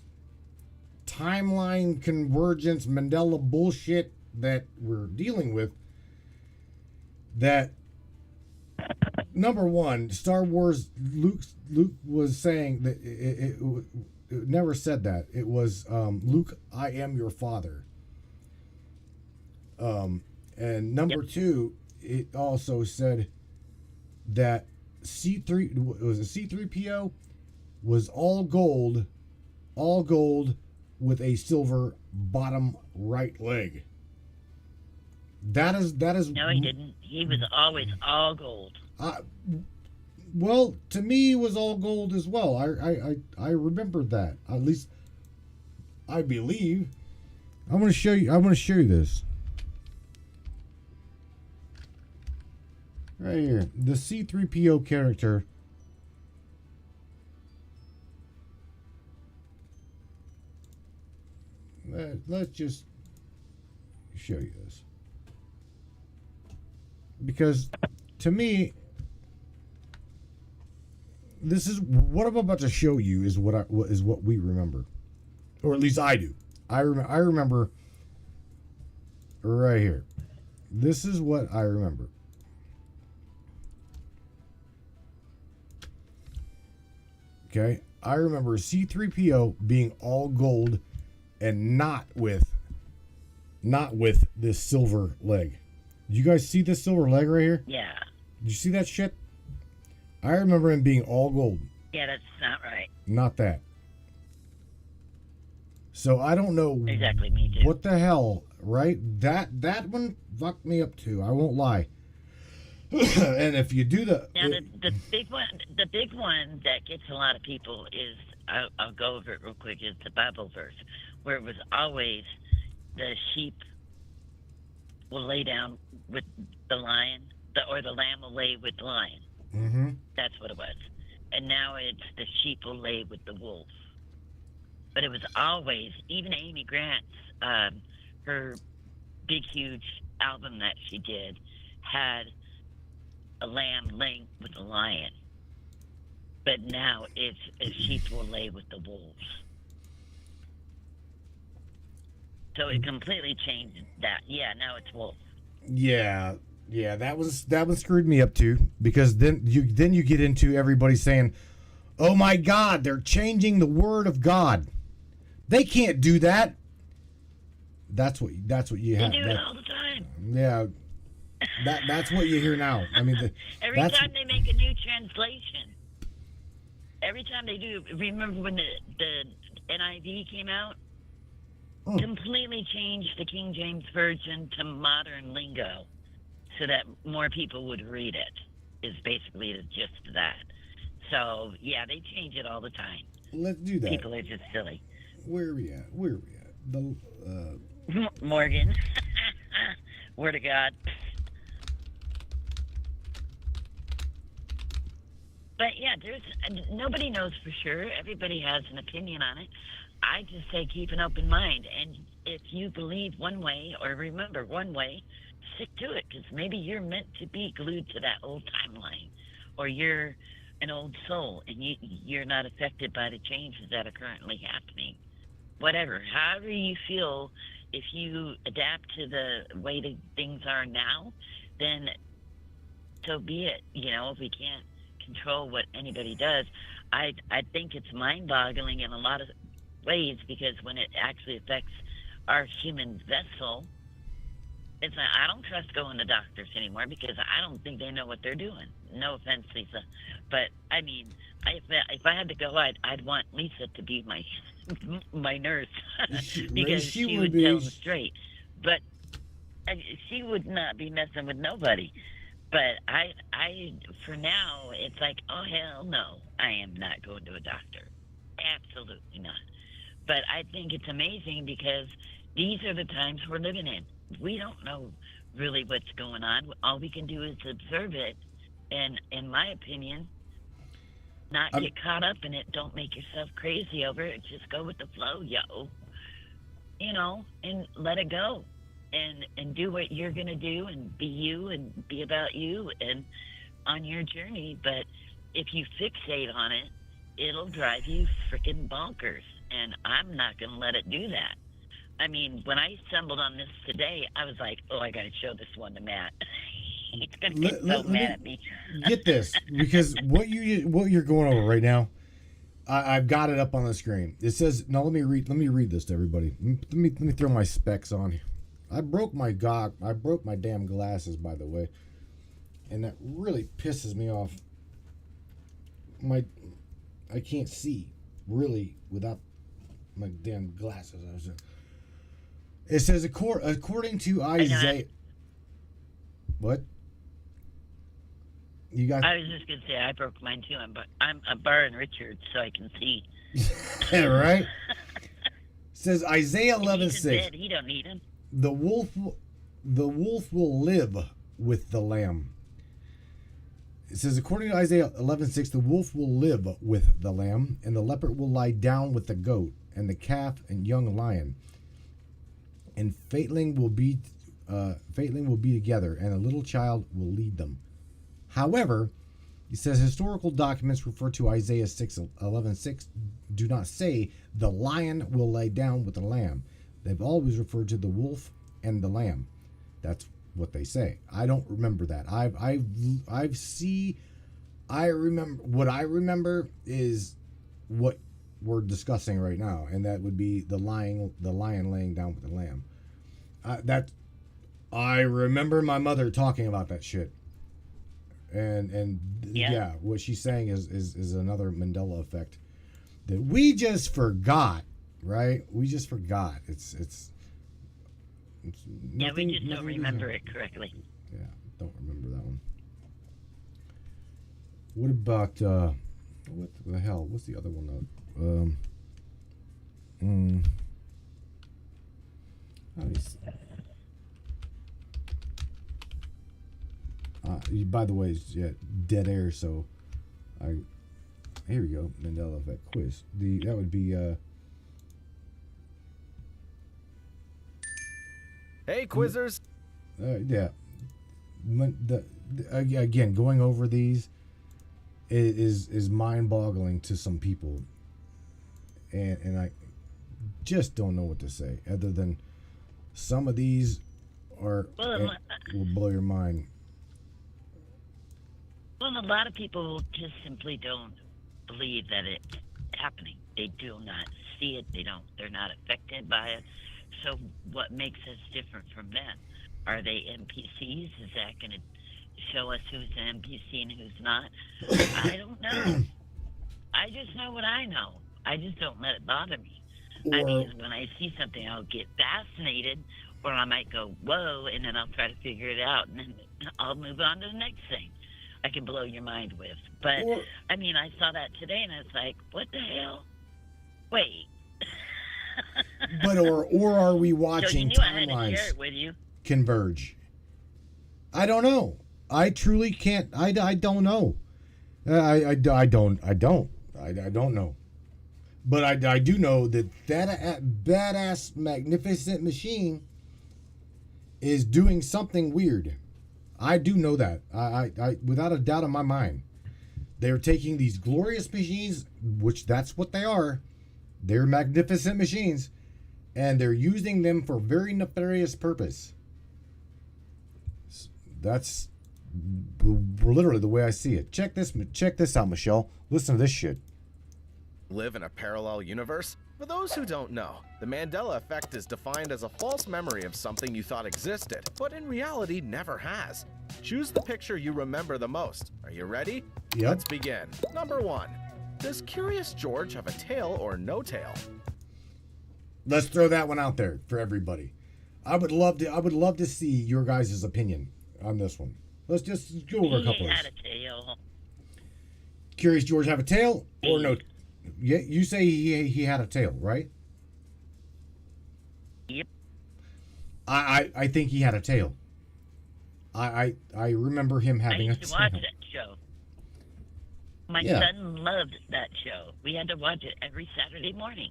timeline convergence Mandela bullshit that we're dealing with, that number 1, Star Wars, Luke was saying that it never said that. It was Luke, I am your father. And number 2, it also said that C3PO was all gold with a silver bottom right leg. That is. No, he didn't. He was always all gold. Well, to me, it was all gold as well. I remember that. At least I believe. I want to show you this right here. The C3PO character. Let's just show you this, because to me, this is what I'm about to show you is what we remember, or at least I do. I remember right here. This is what I remember. Okay, I remember C3PO being all gold and not with this silver leg. You guys see this silver leg right here? Yeah. Did you see that shit? I remember him being all gold. Yeah, that's not right. Not that. So I don't know Exactly, me too. what the hell, right? That one fucked me up too. I won't lie. And if you do Now, the big one that gets a lot of people is, I'll go over it real quick, is the Bible verse, where it was always the sheep will lay down with the lion, or the lamb will lay with the lion. mm-hmm. That's what it was. And now it's the sheep will lay with the wolf. But it was always, even Amy Grant's, her big, huge album that she did had a lamb laying with a lion. But now it's a sheep will lay with the wolves. So it completely changed that. Yeah, now it's wolf. Yeah, that one screwed me up too, because then you get into everybody saying, "Oh my God, they're changing the word of God. They can't do that." That's what you They have. do it all the time. Yeah, that's what you hear now. I mean, Every time they make a new translation. Every time they do. Remember when the NIV came out? Oh. Completely changed the King James Version to modern lingo so that more people would read it, is basically the gist of that. So, yeah, they change it all the time. Let's do that. People are just silly. Where are we at? The Morgan. Word of God. But yeah, nobody knows for sure. Everybody has an opinion on it. I just say keep an open mind, and if you believe one way or remember one way, stick to it, because maybe you're meant to be glued to that old timeline, or you're an old soul and you're not affected by the changes that are currently happening. Whatever, however you feel, if you adapt to the way that things are now, then so be it. You know, if we can't control what anybody does, I think it's mind-boggling in a lot of ways, because when it actually affects our human vessel, it's like, I don't trust going to doctors anymore, because I don't think they know what they're doing. No offense, Lisa, but I mean, if I had to go, I'd want Lisa to be my nurse because she would tell them straight. But she would not be messing with nobody. But I for now, it's like, oh hell no, I am not going to a doctor. Absolutely not. But I think it's amazing, because these are the times we're living in. We don't know really what's going on. All we can do is observe it, and in my opinion, not get caught up in it. Don't make yourself crazy over it. Just go with the flow, yo. You know, and let it go, and do what you're gonna do, and be you, and be about you, and on your journey. But if you fixate on it, it'll drive you freaking bonkers, and I'm not gonna let it do that. I mean, when I stumbled on this today, I was like, oh, I got to show this one to Matt. He's going to get so mad at me. Get this, because what you're going over right now, I've got it up on the screen. It says, no, let me read this to everybody. Let me throw my specs on. I broke my damn glasses, by the way, and that really pisses me off. I can't see really without my damn glasses. It says, according to Isaiah... What? You got? I was just going to say, I broke mine too. I'm borrowing Richard so I can see. Right? It says Isaiah 11:6. He don't need him. The wolf will live with the lamb. It says, according to Isaiah 11:6, the wolf will live with the lamb, and the leopard will lie down with the goat, and the calf and young lion. And faintling will be together, and a little child will lead them. However, he says historical documents refer to Isaiah 11:6 do not say the lion will lay down with the lamb. They've always referred to the wolf and the lamb. That's what they say. I don't remember that. I remember is what we're discussing right now, and that would be the lion laying down with the lamb. I remember my mother talking about that shit, and yeah, what she's saying is another Mandela effect that we just forgot, right? We just forgot. It's nothing, we just don't remember it correctly. Yeah, don't remember that one. What about what the hell? What's the other one? By the way, it's dead air. So, here we go. Mandela effect quiz. That would be Hey, quizzers. Yeah. Again, going over these is mind-boggling to some people, and I just don't know what to say other than some of these will blow your mind. Well, a lot of people just simply don't believe that it's happening. They do not see it. They're not affected by it. So what makes us different from them? Are they NPCs? Is that going to show us who's an NPC and who's not? I don't know. I just know what I know. I just don't let it bother me. I mean, when I see something, I'll get fascinated, or I might go, whoa, and then I'll try to figure it out, and then I'll move on to the next thing I can blow your mind with. But, I mean, I saw that today, and I was like, what the hell? Wait. But or are we watching timelines converge? I don't know. I truly can't. I don't know. I don't know. But I do know that badass, magnificent machine is doing something weird. I do know that. I without a doubt in my mind. They're taking these glorious machines, which that's what they are. They're magnificent machines, and they're using them for very nefarious purpose. That's literally the way I see it. Check this out, Michelle. Listen to this shit. Live in a parallel universe? For those who don't know, the Mandela effect is defined as a false memory of something you thought existed, but in reality never has. Choose the picture you remember the most. Are you ready? Yep. Let's begin. Number 1. Does Curious George have a tail or no tail? Let's throw that one out there for everybody. I would love to see your guys' opinion on this one. Let's just go over a couple He of had these. a tail. Curious George have a tail or no? Yeah, you say he had a tail, right? Yep. I think he had a tail. I remember him I having a used to watch tail. that show. My Yeah. son loved that show. We had to watch it every Saturday morning.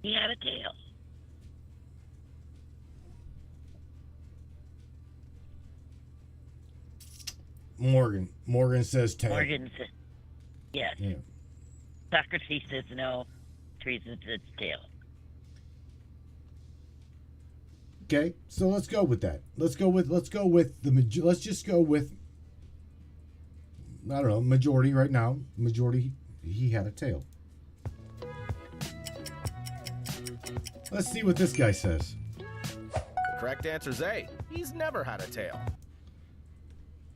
He had a tail. Morgan says tail. Morgan said, yes. Yeah. Socrates says no. Teresa says tail. Okay, so let's go with that. Let's just go with I don't know, majority right now. Majority he had a tail. Let's see what this guy says. The correct answer is A. He's never had a tail.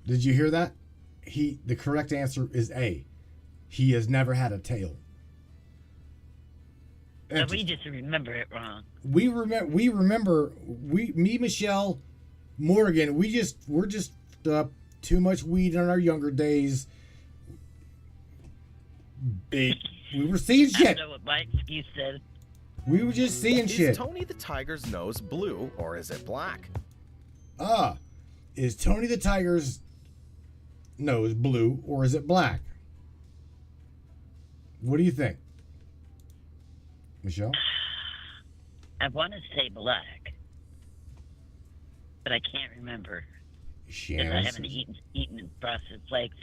Did you hear that? The correct answer is A. He has never had a tail. But we just remember it wrong. Me, Michelle, Morgan, we're just too much weed in our younger days. We were seeing I shit. don't know what my excuse said. We were just seeing Is shit. Tony the Tiger's nose blue or is it black? Is Tony the Tiger's nose blue or is it black? What do you think, Michelle? I want to say black, but I can't remember because I haven't eaten processed flakes.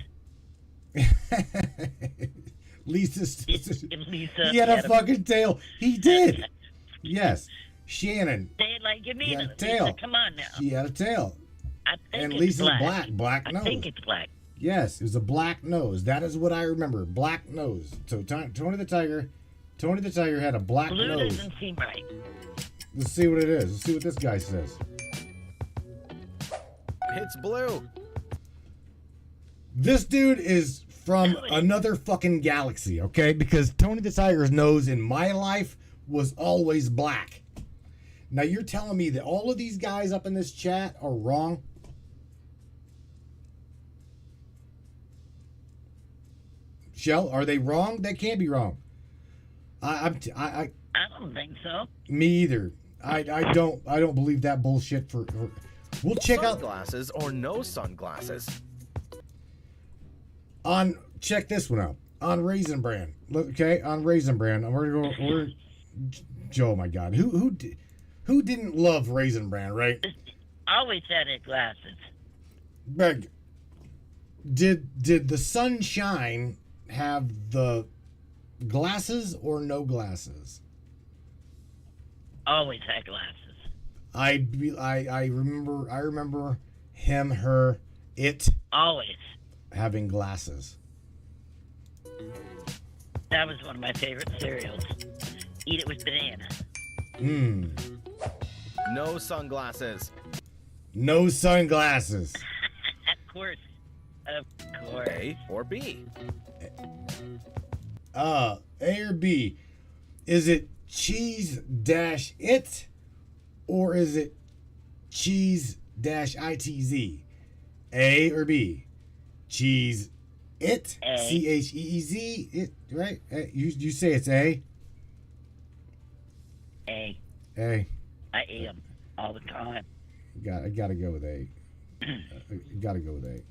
Lisa, Lisa, he had a fucking tail. He did. Yes, Shannon. Say it like you He mean had a it. tail. Lisa, come on now. She had a tail. I think And it's Lisa's black. black I nose. think it's black. Yes, it was a black nose. That is what I remember. Black nose. So Tony the Tiger had a black Blue nose. doesn't seem right. Let's see what it is. Let's see what this guy says. It's blue. This dude is from another fucking galaxy, okay? Because Tony the Tiger's nose in my life was always black. Now you're telling me that all of these guys up in this chat are wrong? Shell, are they wrong? They can't be wrong. I don't think so. Me either. I don't believe that bullshit for we'll check out Sunglasses or no sunglasses? check this one out. On Raisin Bran. Okay, on Raisin Bran. We're Joe, my God. Who didn't love Raisin Bran, right? Always had it glasses. Greg, did the Sunshine have the glasses or no glasses? Always had glasses. I remember him, her, it Always. having glasses. That was one of my favorite cereals. Eat it with banana. No sunglasses. No sunglasses. Of course. Of course. A or B? A or B. Is it cheese dash it or is it cheese dash itz? A or B? Cheese it. A. CHEEZ. It, right? You say it's A? A. A. I eat them all the time. I gotta go with A. Gotta go with A.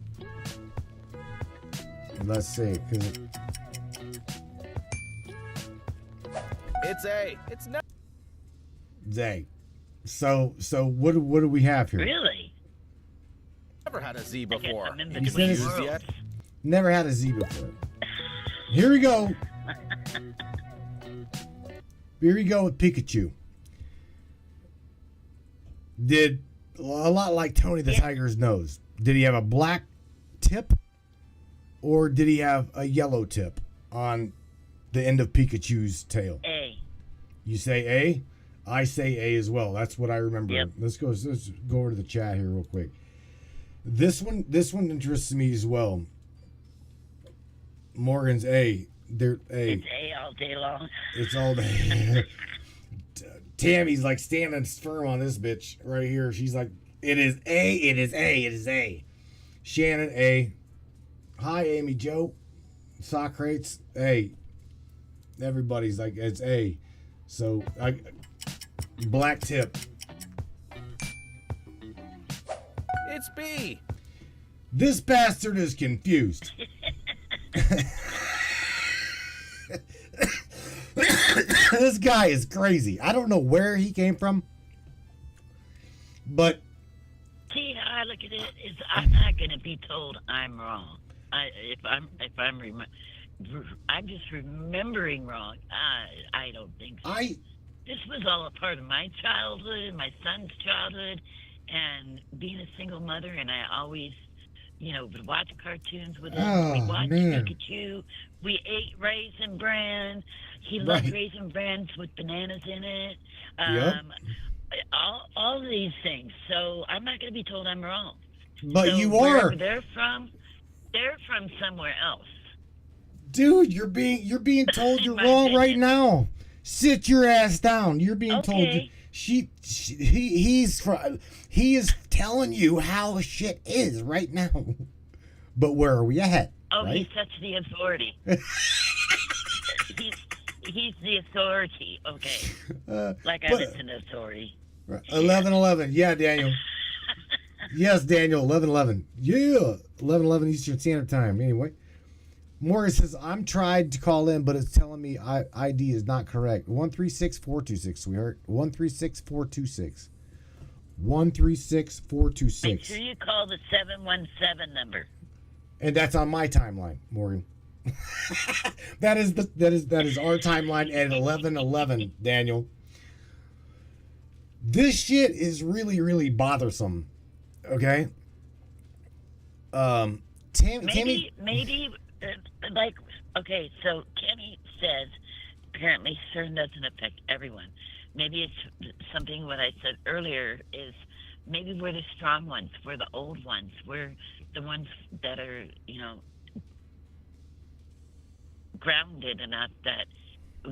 Let's see. 'Cause It's A. It's never Zay. So what do we have here? Really? had a Z I guess before. I'm in You between said it's- worlds. yet? Never had a Z before. Here we go. Here we go with Pikachu. Did a lot like Tony the Tiger's nose. Did he have a black tip or did he have a yellow tip on the end of Pikachu's tail? A. You say A? I say A as well. That's what I remember. Yep. Let's go over to the chat here real quick. This one interests me as well. Morgan's A. They're A. It's A all day long. It's all day. Tammy's like standing firm on this bitch right here. She's like, it is A, it is A, it is A. Shannon, A. Hi, Amy Joe. Socrates, A. Everybody's like, it's A. So, black tip. It's B. This bastard is confused. This guy is crazy. I don't know where he came from, but See how I look at it is I'm not going to be told I'm wrong. I'm just remembering wrong. I don't think so. This was all a part of my childhood, my son's childhood, and being a single mother. And I always, would watch cartoons with him. Oh, We watched man. Pikachu. We ate Raisin Bran. He loved Right. Raisin Brans with bananas in it. Yep. All of these things. So I'm not going to be told I'm wrong. But So you wherever are, they're from somewhere else. dude. You're being told you're In my wrong opinion. right now. Sit your ass down. You're being told. Okay. He is telling you how shit is right now. But where are we at? Oh, right? he's such the authority. he's the authority. Okay, like I but- was an authority. 11:11. Yeah, Daniel. Yes, Daniel. 11:11. Yeah, 11:11 Eastern Standard Time. Anyway, Morgan says I'm tried to call in, but it's telling me ID is not correct. 136426. Sweetheart. 136426. Make 136426. sure you call the 717 number. And that's on my timeline, Morgan. that is our timeline at 11:11, Daniel. This shit is really, really bothersome. Okay. Tammy. Maybe, okay. So Tammy says apparently CERN doesn't affect everyone. Maybe it's something what I said earlier is maybe we're the strong ones, we're the old ones, we're the ones that are grounded enough that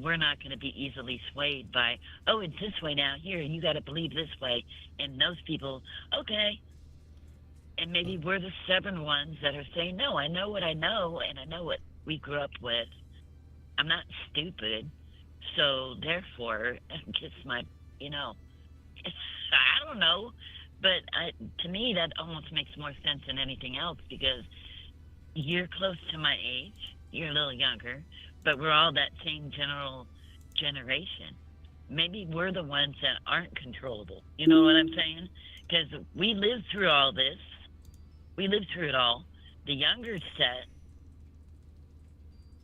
we're not going to be easily swayed by, oh, it's this way now, here, you got to believe this way. And those people, okay. And maybe we're the stubborn ones that are saying, no, I know what I know, and I know what we grew up with. I'm not stupid. So, therefore, just my, I don't know. But to me, that almost makes more sense than anything else because you're close to my age. You're a little younger, but we're all that same generation. Maybe we're the ones that aren't controllable. You know what I'm saying? Because we lived through all this. We lived through it all. The younger set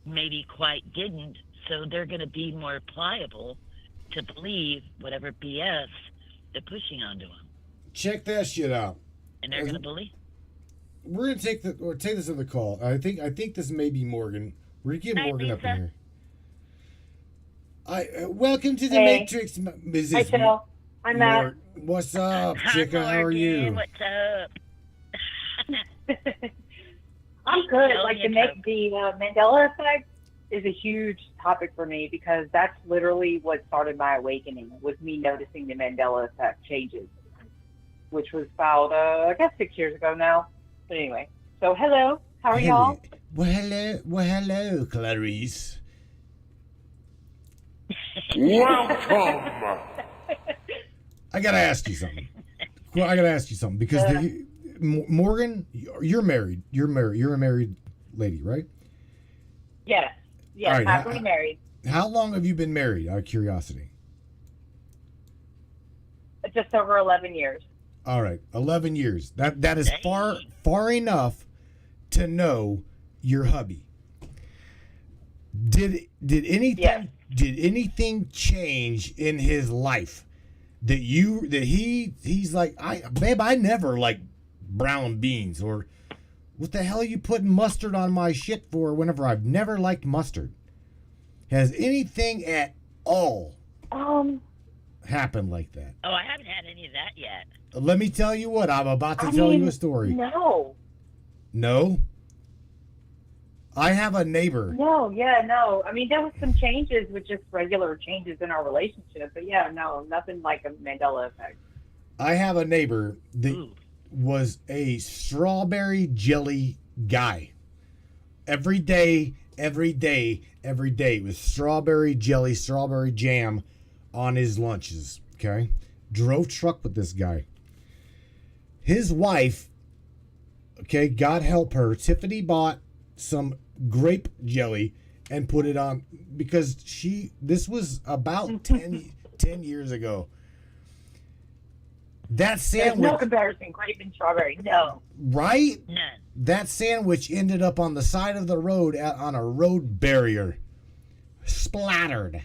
maybe quite didn't, so they're going to be more pliable to believe whatever BS they're pushing onto them. Check that shit out. And they're going to believe. We're gonna take this other call. I think this may be Morgan. We're gonna get Hi, Morgan up Lisa. in here. Welcome to the Hey. Matrix. Is Hi, this Phil. I'm Matt. What's up, Hi, Chica? How are Morgan. you? What's up? I'm good. Tell Like me the Mandela effect is a huge topic for me because that's literally what started my awakening was me noticing the Mandela effect changes, which was about I guess 6 years ago now. But anyway, so hello, how are y'all? Well, hello, Clarice. Welcome. I gotta ask you something. Well, I gotta ask you something because Morgan, you're married. You're a married lady, right? Yes. Yes. All right, Happily married. How long have you been married, out of curiosity? Just over 11 years. All right, 11 years. That is far enough to know your hubby. Did anything change in his life that he's like, I never liked brown beans, or what the hell are you putting mustard on my shit for whenever I've never liked mustard? Has anything at all happened like that? Oh, I haven't had any of that yet. Let me tell you what, I'm about to tell you a story. No. No? I have a neighbor. No, no. I mean, there was some changes with just regular changes in our relationship, but yeah, no, nothing like a Mandela effect. I have a neighbor that was a strawberry jelly guy. Every day with strawberry jelly, strawberry jam on his lunches, okay? Drove truck with this guy. His wife, okay, God help her, Tiffany bought some grape jelly and put it on because this was about 10 years ago. That sandwich. There's no comparison, grape and strawberry, no. Right? None. That sandwich ended up on the side of the road on a road barrier. Splattered.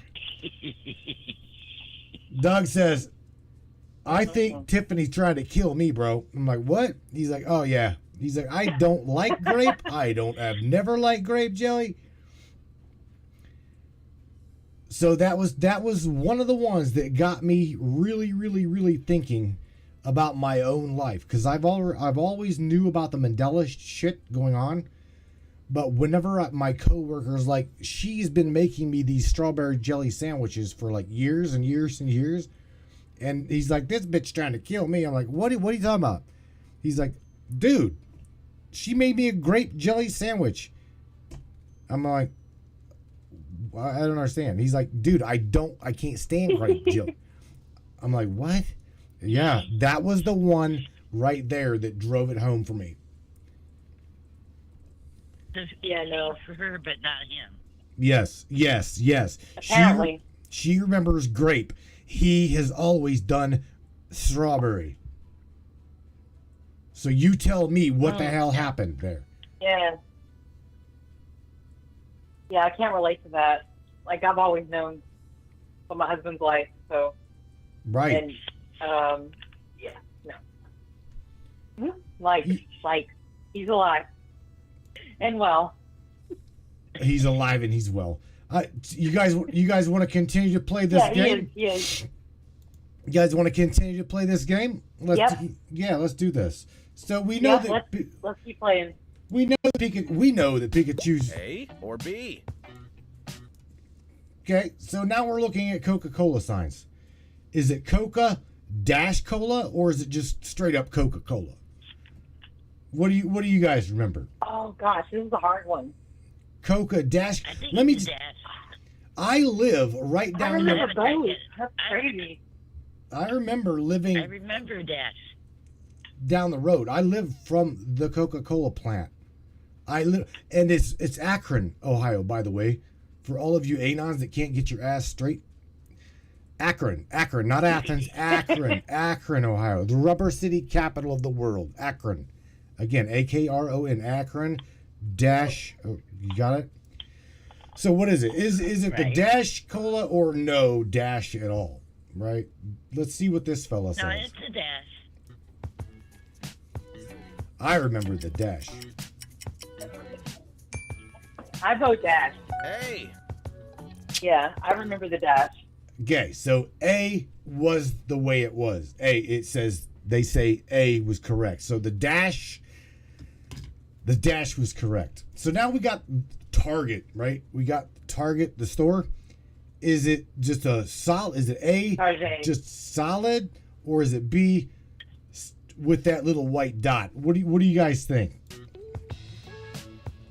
Doug says, I think Tiffany's trying to kill me, bro. I'm like, what? He's like, oh yeah. He's like, I don't like grape. I've never liked grape jelly. So that was one of the ones that got me really, really, really thinking about my own life, because I've always knew about the Mandela shit going on, but whenever my coworker's like, she's been making me these strawberry jelly sandwiches for like years and years and years, and he's like, this bitch trying to kill me. I'm like, what are you talking about? He's like, dude, she made me a grape jelly sandwich. I'm like, I don't understand. He's like, dude, I can't stand grape jelly. I'm like, what? Yeah, that was the one right there that drove it home for me. Yeah, no. For her, but not him. Yes. Apparently. She remembers grape. He has always done strawberry. So you tell me what the hell happened there. Yeah. Yeah, I can't relate to that. Like, I've always known from my husband's life, so. Right. And, yeah, no. Like, he's alive. And well. He's alive and he's well. You guys want to continue to play this game? He is. You guys want to continue to play this game? Let's do this. So we know that let's keep playing. We know that Pikachu's A or B. Okay, so now we're looking at Coca-Cola signs. Is it Coca-Cola or is it just straight up Coca-Cola? What do you guys remember? Oh gosh, this is a hard one. Coca-Dash. I think Let me. it's Dash. I live right I down remember the. both. That's crazy. I remember living. I remember Dash. Down the road. I live from the Coca-Cola plant. And it's Akron, Ohio, by the way. For all of you Anons that can't get your ass straight. Akron, not Athens, Akron, Ohio. The rubber city capital of the world, Akron. Again, Akron, Akron, dash, oh, you got it? So what is it? Is it the Dash Cola or no Dash at all? Right? Let's see what this fella says. No, it's a Dash. I remember the Dash. I vote Dash. A. Yeah, I remember the Dash. Okay, so A was the way it was. They say A was correct. So the dash was correct. So now we got Target, right? We got Target, the store. Is it just is it A, Target. just solid, or is it B with that little white dot? What do you guys think?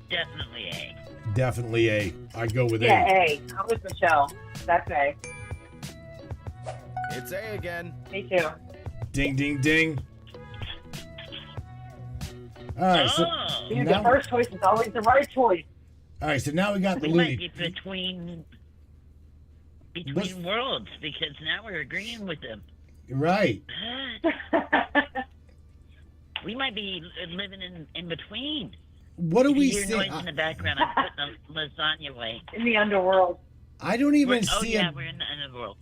Definitely A. Definitely A. I go with Yeah, A. A. I'm with Michelle. That's A. It's A again. Me too. Ding, ding, ding. All right, so Oh, Dude, the now, first choice is always the right choice. all right, so now we got the we might Looney. be between What's- worlds because now we're agreeing with them. Right. We might be living in between. What do If we you hear say? noise in the background, I'm putting the lasagna away. In the underworld. I don't even Oh see yeah, a. we're in the underworld.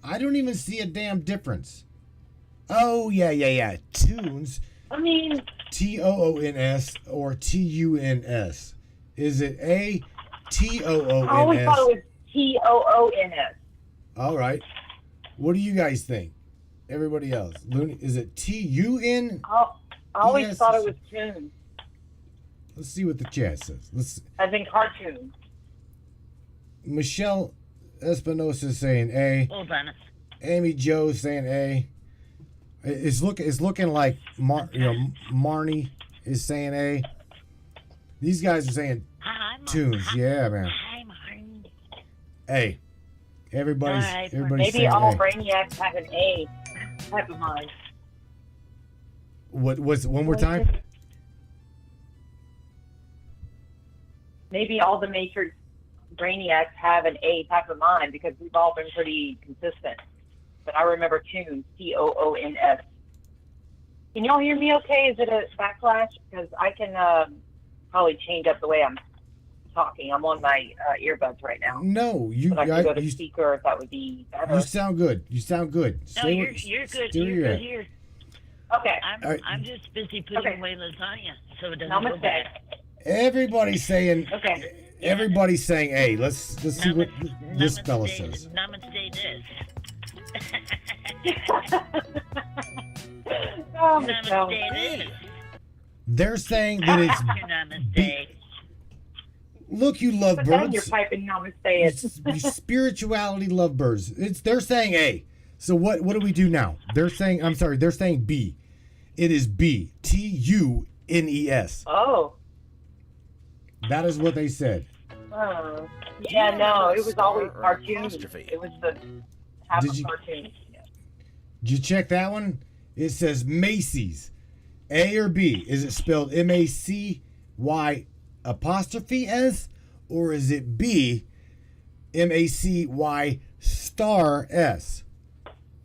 I don't even see a damn difference. Oh yeah. Tunes. I mean, TOONS or TUNS? Is it A I always thought TOONS? it was TOONS. All right. What do you guys think? Everybody else. Looney, is it TUN? I always Yes. thought it was tunes, Let's see what the chat says. Let's. as in cartoons. Michelle Espinosa is saying A. Hold on. Amy Joe saying A. It's looking like Marnie is saying A. These guys are saying Hi, tunes. Yeah, man. Hi, Martin. A. Everybody's All right, everybody's Maybe saying all A. brainiacs have an A type of mind. What was one more time? Maybe all the Matrix brainiacs have an A type of mind because we've all been pretty consistent. But I remember tunes, TOONS. Can y'all hear me okay? Is it a backlash? Because I can probably change up the way I'm talking. I'm on my earbuds right now. No, But I can go to speaker if that would be better. you sound good. You sound good. No, Stay you're where- good. stay where You're at. good here. Okay. I'm All right. I'm just busy putting Okay. away lasagna so it doesn't go Namaste. bad. Everybody's saying. Okay. Everybody's saying A. Let's see what this fella Namaste- says. Namaste this. Oh, Michelle. Namaste this. They're saying that it's. Your namaste. Look, you Put down your lovebirds. pipe and namaste it. You spirituality lovebirds. They're saying A. So what do we do now? They're saying they're saying B. It is B. TUNES. Oh. That is what they said. Oh. Yeah, no, it was always Star or cartoons. apostrophe? It was the half Did of you- cartoons. Yeah. Did you check that one? It says Macy's. A or B? Is it spelled MACY apostrophe S? Or is it B MACY star S?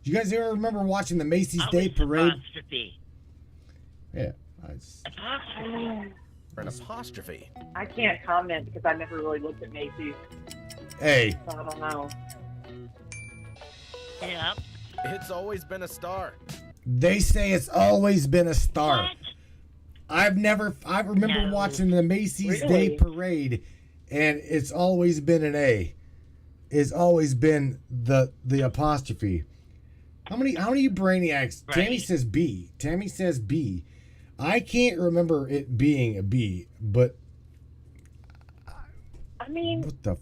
Do you guys ever remember watching the Macy's Day Always Parade? apostrophe. Yeah. Apostrophe. Or an apostrophe. I can't comment because I never really looked at Macy's, A. so I don't know. Yep. It's always been a star. They say it's always been a star. What? I remember No. watching the Macy's Really? Day Parade, and it's always been an A. It's always been the apostrophe. How many brainiacs? Right. Tammy says B. Tammy says B. I can't remember it being a B, but I mean, what the?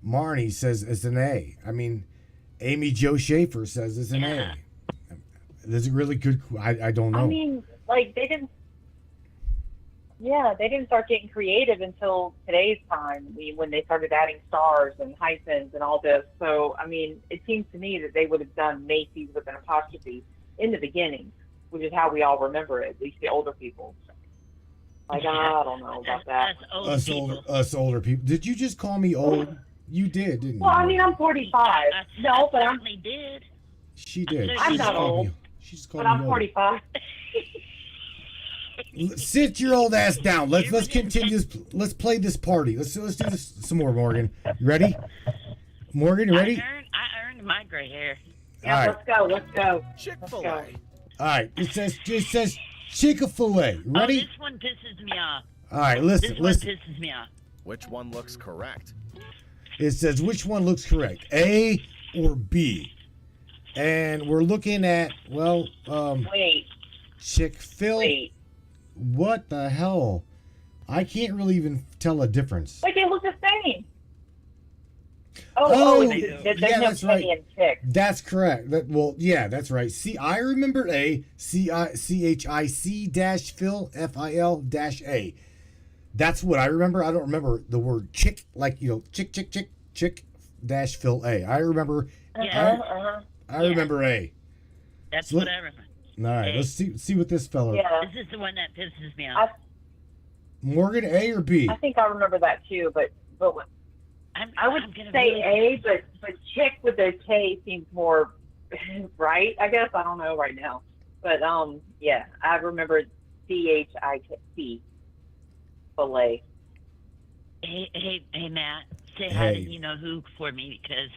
Marnie says it's an A. I mean, Amy Jo Schaefer says it's an Yeah. A. That's a really good. I don't know. I mean, like they didn't start getting creative until today's time when they started adding stars and hyphens and all this. So, I mean, it seems to me that they would have done Macy's with an apostrophe in the beginning, which is how we all remember it, at least the older people. Like, I don't know about that. Us old us people. older people. Did you just call me old? You did, didn't Well, you? I mean, I'm 45. No, but I'm certainly did. She did. I'm She just not called old, me- She just called but me I'm old. 45. Sit your old ass down. Let's continue this. Let's play this party. Let's do this some more, Morgan. You ready? Morgan, you ready? I earned my gray hair. Yeah, All right. let's go. Chick-fil-A. go. All right. It says Chick-fil-A. Oh, Ready? this one pisses me off. All right. This Listen. one Listen. pisses me off. Which one looks correct? It says which one looks correct, A or B? And we're looking at Wait. Chick-fil. Wait. What the hell? I can't really even tell a difference. Like, they look the same. Oh, there's yeah, no that's right. Kenny and Chick. That's correct. Yeah, that's right. See, I remember A, CHIC dash Phil, FIL dash A. That's what I remember. I don't remember the word chick, like, chick dash Phil A. I remember, Yeah, I remember A. that's So what I remember. All right, let's see what this fella. Yeah. This is the one that pisses me off. Morgan, A or B? I think I remember that too, but I would say A, but chick with a K seems more right. I guess I don't know right now, but yeah, I remember CHIC, fillet. Hey, Matt, say hi to you know who for me because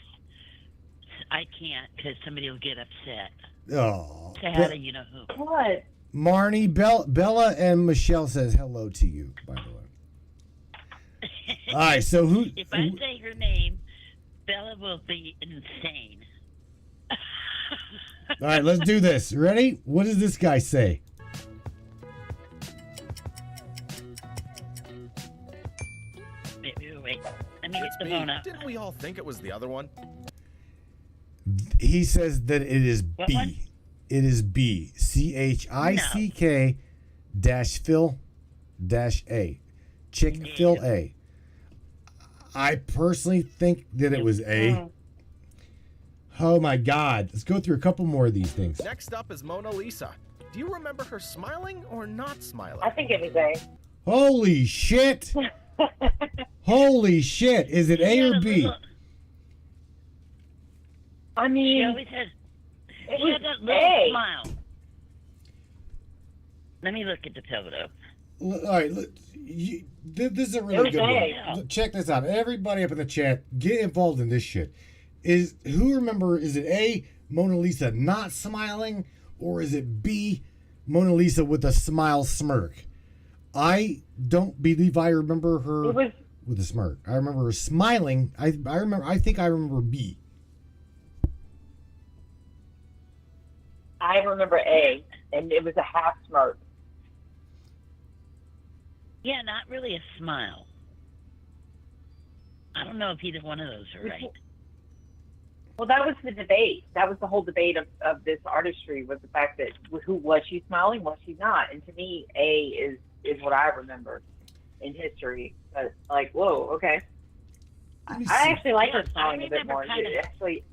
I can't because somebody will get upset. Oh. Say hi to you know who. What? Marnie, Bella, and Michelle says hello to you. By the way. All right, so who? If I say her name, Bella will be insane. All right, let's do this. Ready? What does this guy say? Wait. Let me get It's the B. phone up. Didn't we all think it was the other one? He says that it is What B. one? It is B. CHICK dash Phil dash A. Chick Phil A. I personally think that it was A. Oh my God. Let's go through a couple more of these things. Next up is Mona Lisa. Do you remember her smiling or not smiling? I think it was A. Holy shit. Holy shit. Is it A or B? I She mean, always has. it She was had that little A. smile. Let me look at the photo. All right, this is a really good one. Check this out. Everybody up in the chat, get involved in this shit. Is it A, Mona Lisa not smiling, or is it B, Mona Lisa with a smile smirk? I don't believe I remember her with a smirk. I remember her smiling. I think I remember B. I remember A, and it was a half smirk. Yeah, not really a smile. I don't know if either one of those are right. Well, that was the debate. That was the whole debate of this artistry, was the fact that who was she smiling, was she not? And to me, A is what I remember in history. But like, whoa, okay. I actually like her smiling a bit more. Actually,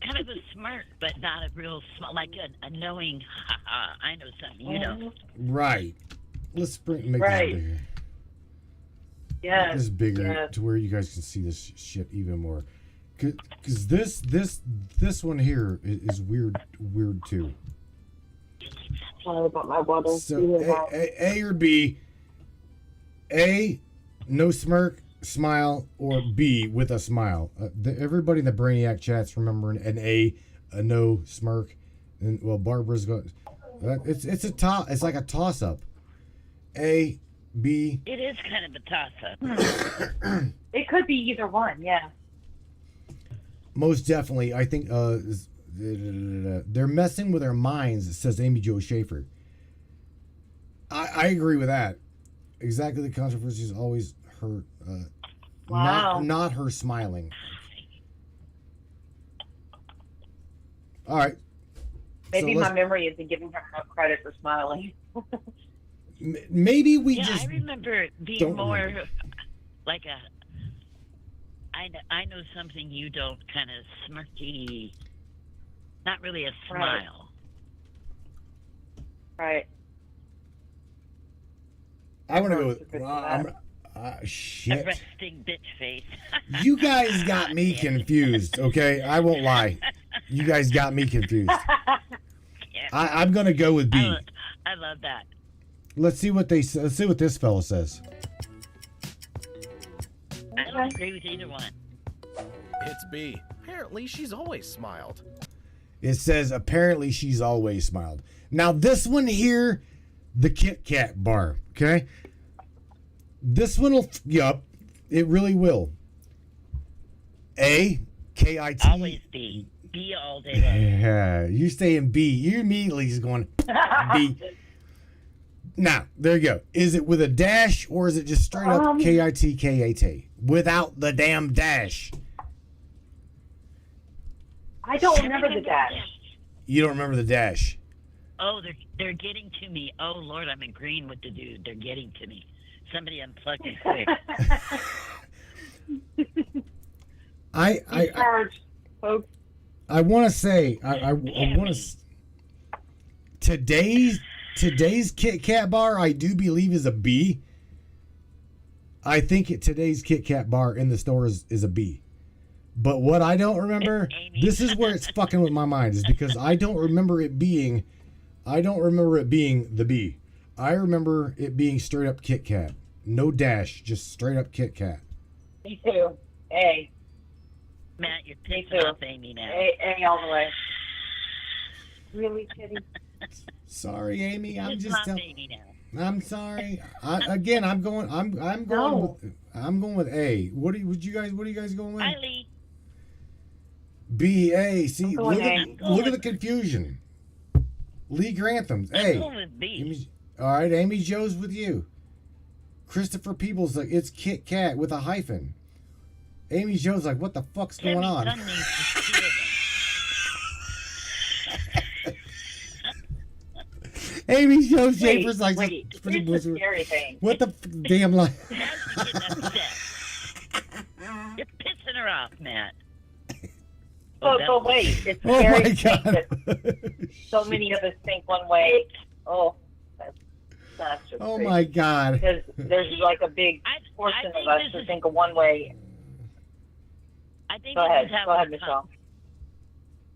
kind of a smirk, but not a real smile, like a knowing, ha, I know something, you know. Right. Let's make this bigger. Yeah. Make this bigger to where you guys can see this shit even more. Because this one here is weird too. Sorry about my water. So A or B? A, no smirk, smile, or B with a smile. Everybody in the Brainiac chat's remembering an A no smirk, and well, Barbara's going. It's like a toss up. A, B. It is kind of a toss-up. It could be either one, yeah. Most definitely, I think they're messing with our minds, says Amy Jo Schaefer. I agree with that. Exactly, the controversy is always her, Wow. not her smiling. All right. Maybe my memory isn't giving her enough credit for smiling. Maybe we yeah, just I remember it being more like a I know something you don't, kind of smirky, not really a smile. Right. I want to go with shit. A resting bitch face. You guys got me confused, okay? I won't lie. You guys got me confused. I'm going to go with B. I love that. Let's see what this fella says. I don't agree with either one. It's B. Apparently, she's always smiled. It says, apparently she's always smiled. Now, this one here, the Kit Kat bar, okay? This one will, yup, it really will. A, K-I-T. Always B. B all day long. Yeah, you're saying B. You immediately is going B. Now, there you go. Is it with a dash or is it just straight up K-I-T-K-A-T? Without the damn dash. I don't remember the dash. You don't remember the dash? Oh, they're getting to me. Oh, Lord, I'm agreeing with the dude. They're getting to me. Somebody unplug it quick. Charged, folks. I want to say, I want to. today's Kit Kat bar, I do believe, is a B. I think today's Kit Kat bar in the store is a B. But what I don't remember, this is where it's fucking with my mind, is because I don't remember it being the B. I remember it being straight up Kit Kat. No dash, just straight up Kit Kat. Me too. A. Matt, you're Me pissing too. off Amy now. A all the way. Really, Kitty? Sorry, Amy. I'm Pissing just off telling. Amy now. I'm sorry. I'm going. No. I'm going with A. What are you guys going with? Hi, Lee. B, A. See, I'm going look A. at the confusion. Lee Grantham. I'm A. going with B. All right, Amy Jo's with you. Christopher Peoples like it's Kit Kat with a hyphen. Amy Jo's like, what the fuck's going Timmy's on? son needs to steal them. Amy Jo Schaefer's like, wait. Here's the scary thing. what the damn like? Now she's getting upset. You're pissing her off, Matt. But wait, it's Oh scary my to think god! that so many of us think one way. Oh, that's just Oh crazy. my god! Because there's like a big I portion think of us this who is- think of one way. I think Go this ahead. is how Go ahead, we Michelle.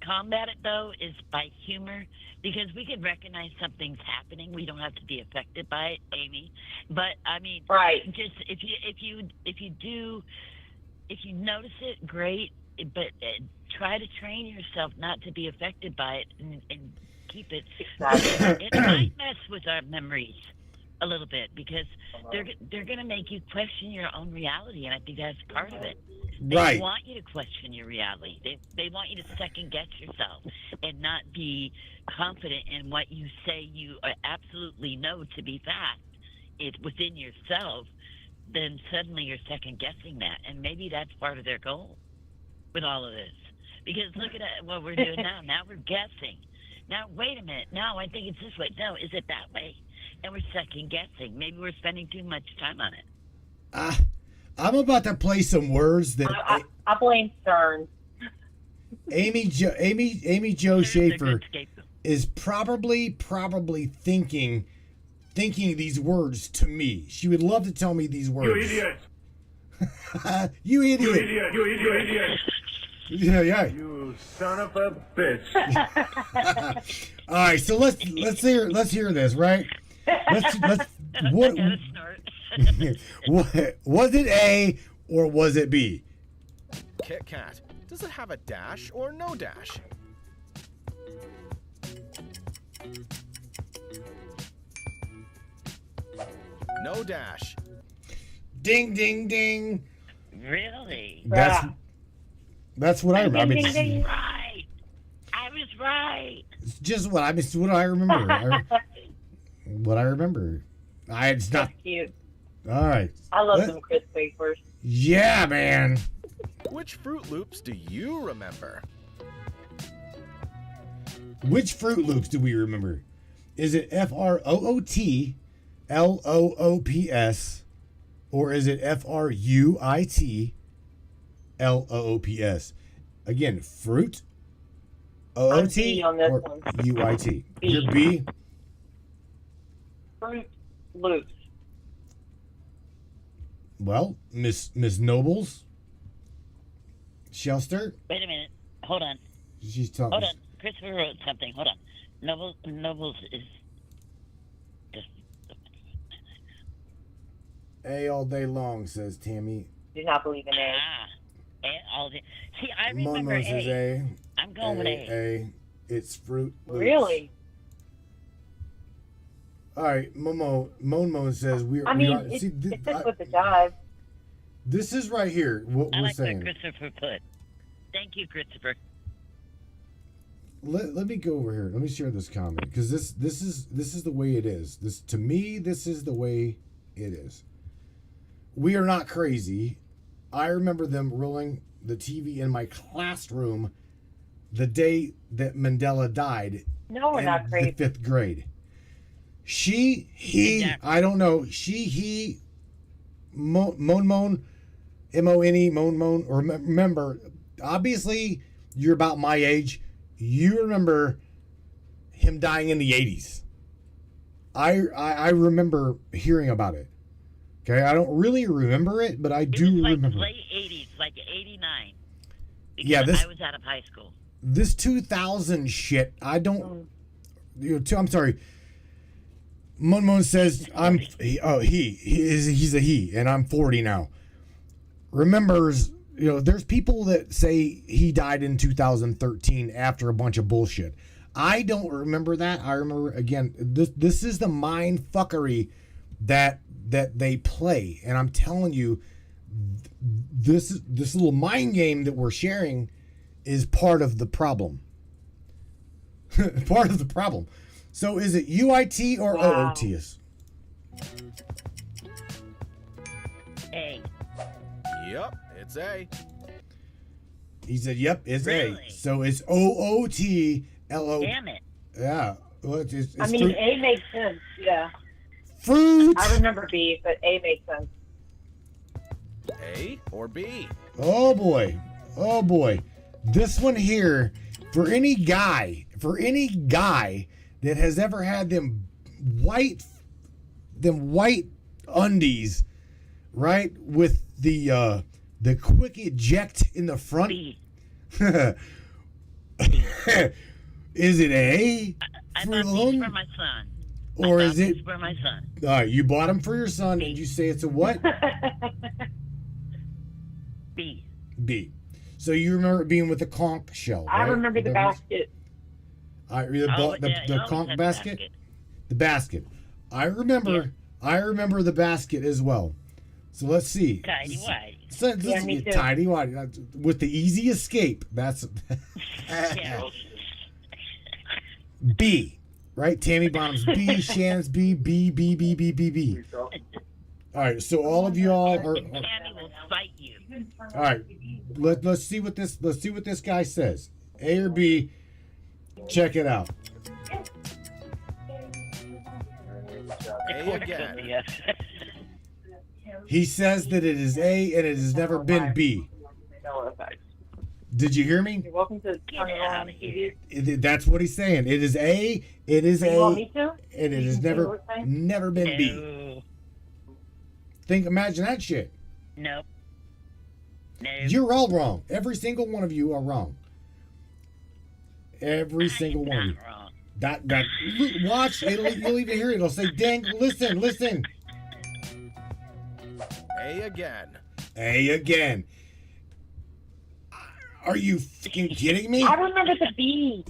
combat it, though, is by humor, because we can recognize something's happening. We don't have to be affected by it, Amy. But I mean, Right. just if you notice it, great. But try to train yourself not to be affected by it and keep it. Exactly. It might mess with our memories a little bit, because they're going to make you question your own reality, and I think that's part of it. They Right. want you to question your reality. They want you to second guess yourself and not be confident in what you say you absolutely know to be fact. Within yourself, then suddenly you're second guessing that, and maybe that's part of their goal with all of this. Because look at what we're doing now. Now we're guessing. Now wait a minute. No, I think it's this way. No, is it that way? And we're second guessing. Maybe we're spending too much time on it. I'm about to play some words that I blame Stern. Amy Jo They're a Schaefer good scapegoat. is probably thinking these words to me. She would love to tell me these words. You idiot! You idiot! You idiot! You idiot! You idiot! Yeah. You son of a bitch! All right, so let's hear this, right? Let's what Got a snort. what was it A or was it B? Kit Kat. Does it have a dash or no dash? No dash. Ding ding ding. Really? That's what I remember. I mean, Ding, ding, ding. Right. I was right. it's just what I remember. What I remember. It's not That's cute. all right. I love What? them crisp wafers. Yeah, man. Which Fruit Loops do you remember? Which Fruit Loops do we remember? Is it FROOT LOOPS or is it FRUIT LOOPS? Again, fruit I'm OOT B on this or one. UIT. B. You're B. Fruit Loops. Well, Miss Nobles, Shelster, Wait a minute. Hold on. she's talking. Hold on. Christopher wrote something. Hold on. Nobles is just. A all day long, says Tammy. Do not believe in A. All the, see, I remember Momo says A. I'm going with A. A. It's Fruit Loops. Really? All right, Momo says we I mean, are. it See, fits with the jive. this is right here. What I we're like saying. what Christopher put. Thank you, Christopher. Let me go over here. Let me share this comment because this is the way it is. This to me, this is the way it is. We are not crazy. I remember them rolling the TV in my classroom the day that Mandela died. No, we're in not the crazy. 5th grade. He, Exactly. I don't know. He, Mon, M-O-N-E, Mon, or remember, obviously, you're about my age. You remember him dying in the 80s. I remember hearing about it. Okay, I don't really remember it, but I do It was like remember. late 80s, like 89. Yeah, I was out of high school. This 2000 shit, I don't. I'm sorry. Mun says he's a he, and I'm 40 now. Remembers, there's people that say he died in 2013 after a bunch of bullshit. I don't remember that. I remember, again, this is the mind fuckery that they play, and I'm telling you, this little mind game that we're sharing is part of the problem. Part of the problem. So is it UIT or OOTS? A. Yep, it's A. He said, "Yep, it's Really? A." So it's OOTLO. Damn it. Yeah. Well, it's I mean, A makes sense. Yeah. fruit. I remember B, but A makes sense. A or B? Oh boy. Oh boy. This one here, for any guy that has ever had them white undies, right? With the quick eject in the front. B. Is it A? I Fruit bought alone? these for my son. Or I is bought it? these for my son. All right, you bought them for your son, and you say it's a what? B. B. So you remember it being with the conch shell, I right? remember the basket. The conch basket? The basket. I remember the basket as well. So let's see. Tidy whitey. So, Yeah, me too. tidy whitey. With the easy escape. That's Yeah. B. Right? Tammy Bottoms B, Shannon's B, B, B, B, B, B, B. All right, so all of y'all are. Tammy will fight you. All right, let's see what this guy says. A or B? Check it out. A again. Yes. He says that it is A and it has never been B. Did you hear me? You're welcome to Get turn it out on. of here. That's what he's saying. It is A. It is You want A, me to? and it has never been B. No. Imagine that shit. Nope. No. You're all wrong. Every single one of you are wrong. Every single one of you. Not wrong. That watch. You'll even hear it. It'll say, "Dang, listen." A again. A again. Are you fucking kidding me? I remember the B.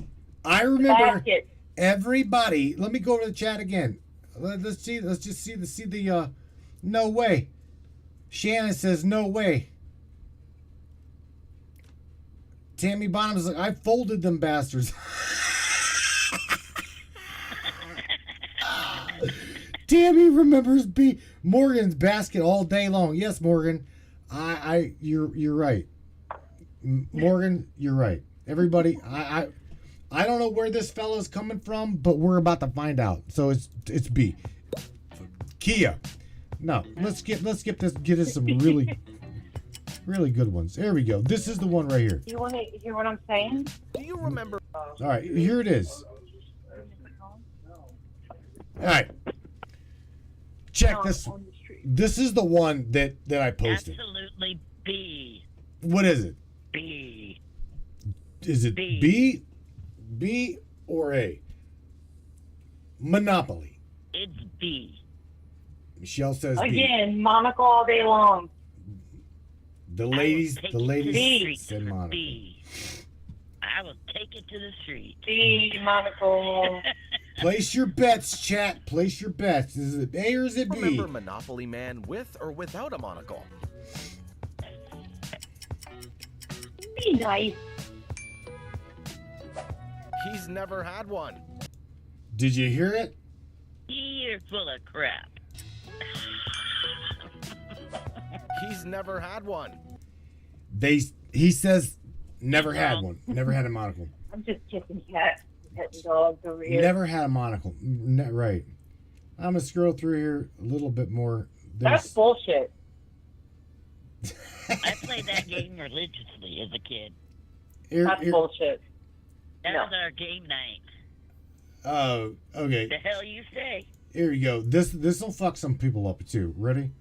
I remember Basket. everybody. Let me go to the chat again. Let's just see the. No way. Shannon says no way. Tammy Bottoms like, I folded them bastards. Tammy remembers Morgan's basket all day long. Yes, Morgan. You're right. Morgan, you're right. Everybody, I don't know where this fella's coming from, but we're about to find out. So it's B. Kia. No, let's get this. Get us some really good ones. There we go. This is the one right here. You want to hear what I'm saying? Do you remember? All right, here it is. All right. Check this. This is the one that I posted. Absolutely B. What is it? B. Is it B. B or A? Monopoly. It's B. Michelle says B. Again, monocle all day long. The I will ladies take it to the street said for monocle. B. I will take it to the street. B, monocle. Place your bets, chat. Place your bets. Is it A or is it B? Remember Monopoly Man with or without a monocle? Be nice. He's never had one. Did you hear it? You're full of crap. He's never had one. He says never had one. Never had a monocle. I'm just kissing cats, petting dogs over here. Never had a monocle. Right. I'm gonna scroll through here a little bit more. That's bullshit. I played that game religiously as a kid. That's bullshit. That No. was our game night. Okay. The hell you say? Here you go. This will fuck some people up too. Ready?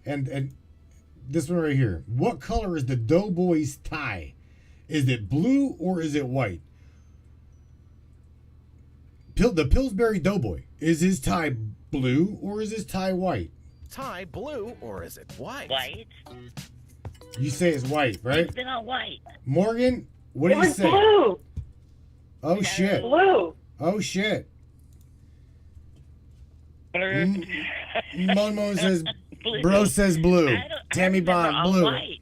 And this one right here. What color is the Doughboy's tie? Is it blue or is it white? The Pillsbury Doughboy. Is his tie blue or is his tie white? Tie blue or is it white? White? You say it's white, right? It's been all white. Morgan, what It do you was say? blue. Oh shit. Blue. Oh shit. Momo says, Blue. bro says blue. I Tammy remember Bond, all blue. white.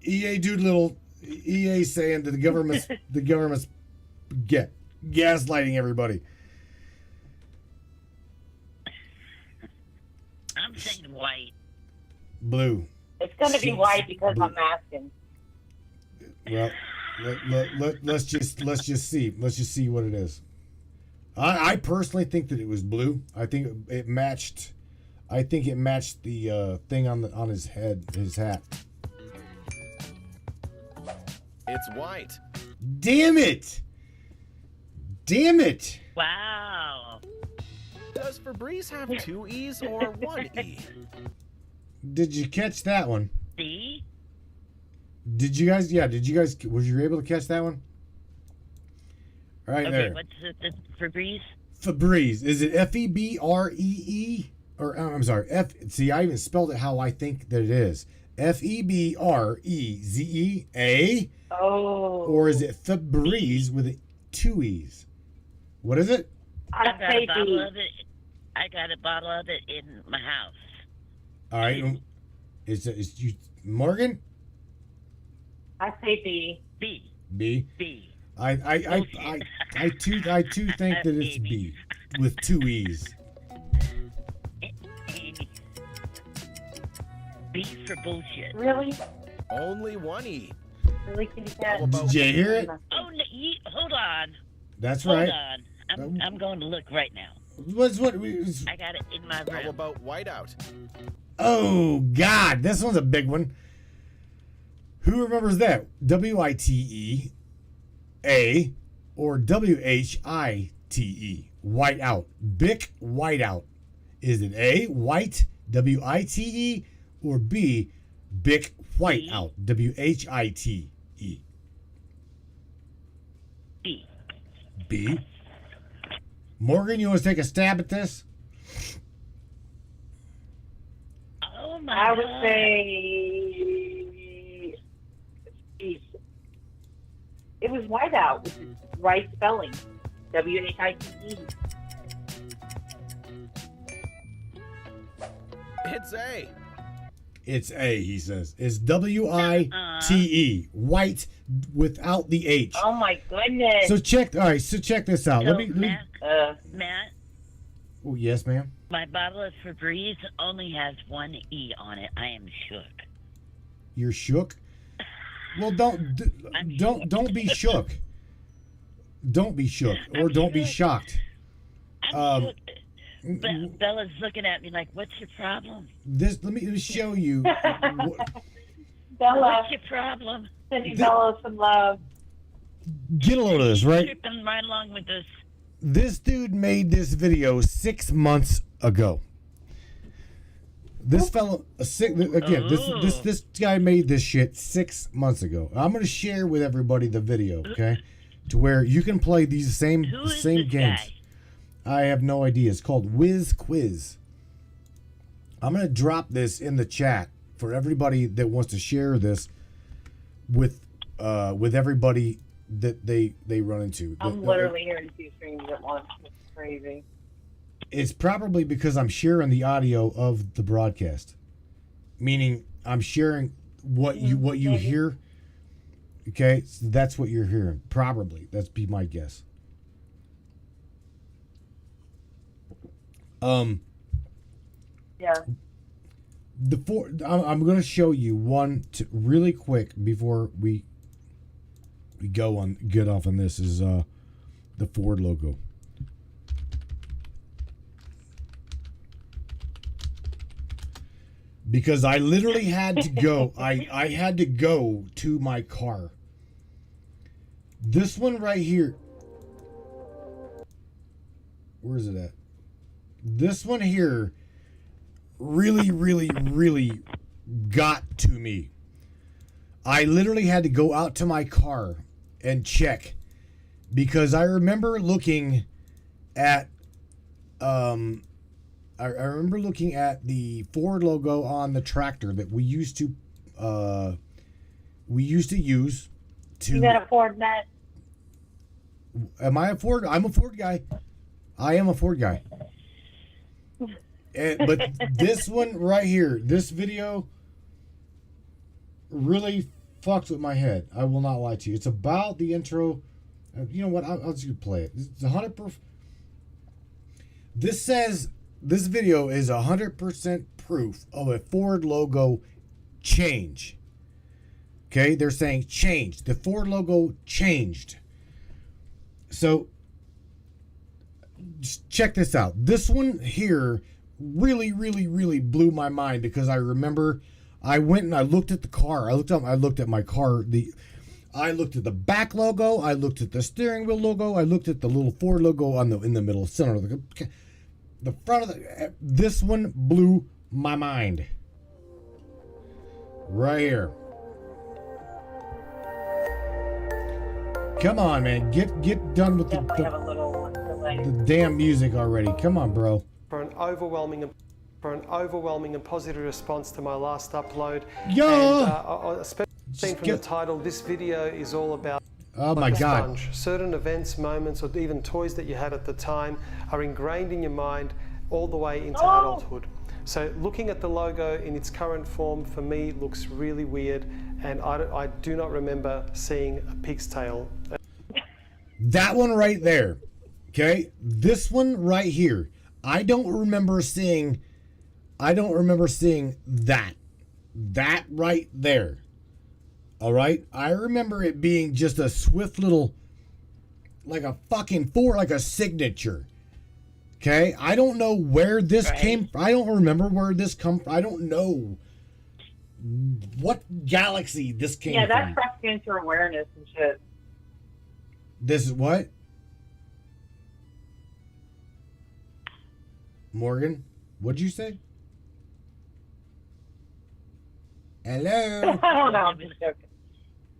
EA Doolittle, EA saying that the government's gaslighting everybody. I'm saying white. Blue. It's going to be white because I'm asking. Well, let's just see. Let's just see what it is. I personally think that it was blue. I think it matched. I think it matched the thing on his head, his hat. It's white. Damn it! Damn it! Wow. Does Febreze have 2 E's or 1 E? Did you catch that one? See? Did you guys? Yeah. Did you guys? Was you able to catch that one? All right, Okay, there. what's the Febreze? Febreze. Is it Febree? Or I'm sorry. See, I even spelled it how I think that it is. Febreze. Oh. Or is it Febreze with 2 E's? What is it? I got say a bottle B. of it. I got a bottle of it in my house. All right. Is you Morgan? I say B. B. B. B. I too think that it's B with 2 E's. B for bullshit. Really? Only 1 E. Really, kitty cat? How about Did you hear it? Oh, no, hold on. That's Hold right. on. I'm going to look right now. What's what? I got it in my How room. about whiteout? Oh God, this one's a big one. Who remembers that? WITE A or WHITE? Whiteout. Bic whiteout. Is it A, white, WITE, or B, Bic whiteout, WHITE? B. B. Morgan, you want to take a stab at this? Oh my I would God. say B. It was whiteout, which is right spelling. WHITE. It's A. It's A, he says. It's WITE. White without the H. Oh my goodness. So check this out. So, Let me Matt, Oh, yes, ma'am. my bottle of Febreze only has 1 E on it. I am shook. You're shook? Well, don't be shook. Don't be shook or I'm don't be shook. shocked. I'm shook. Bella's looking at me like, "What's your problem? Let me show you. Bella, What's your problem?" sending Bella some love. Get a load of this, right? Tripping right along with this. This dude made this video 6 months ago. This fellow, this guy made this shit 6 months ago. I'm gonna share with everybody the video, okay, to where you can play these same Who is games. this guy? I have no idea. It's called Whiz Quiz. I'm gonna drop this in the chat for everybody that wants to share this with everybody that they run into. I'm literally hearing 2 streams at once. It's crazy. It's probably because I'm sharing the audio of the broadcast, meaning I'm sharing what you hear. Okay, so that's what you're hearing. Probably that's be my guess. Yeah. I'm going to show you one really quick before we get off on this is the Ford logo. Because I literally had to go. I had to go to my car This one right here. Where is it at? This one here really, really, really got to me. I literally had to go out to my car and check because I remember looking at I remember looking at the Ford logo on the tractor that we used to use to. You got a Ford, Matt? Am I a Ford? I'm a Ford guy. I am a Ford guy. But this one right here, this video really fucks with my head. I will not lie to you. It's about the intro. You know what? I'll just play it. It's 100%. This says this video is 100% proof of a Ford logo change. Okay, they're saying change. The Ford logo changed. So just check this out. This one here really, really, really blew my mind because I remember I went and I looked at the car. I looked at my car. I looked at the back logo. I looked at the steering wheel logo. I looked at the little Ford logo in the middle center. The front of this one blew my mind. Right here. Come on, man. Get done with the damn music already. Come on, bro. For an overwhelming and positive response to my last upload. Yo! Especially from the title, this video is all about my God. Sponge. Certain events, moments, or even toys that you had at the time are ingrained in your mind all the way into adulthood. So looking at the logo in its current form, for me, looks really weird, and I do not remember seeing a pig's tail. That one right there, okay? This one right here, I don't remember seeing that right there. All right? I remember it being just a swift little, like a fucking Ford, like a signature. Okay? I don't know where this came from. I don't remember where this come from. I don't know what galaxy this came from. Yeah, that's breast cancer awareness and shit. This is what? Morgan, what'd you say? Hello? I don't know. I'm just joking.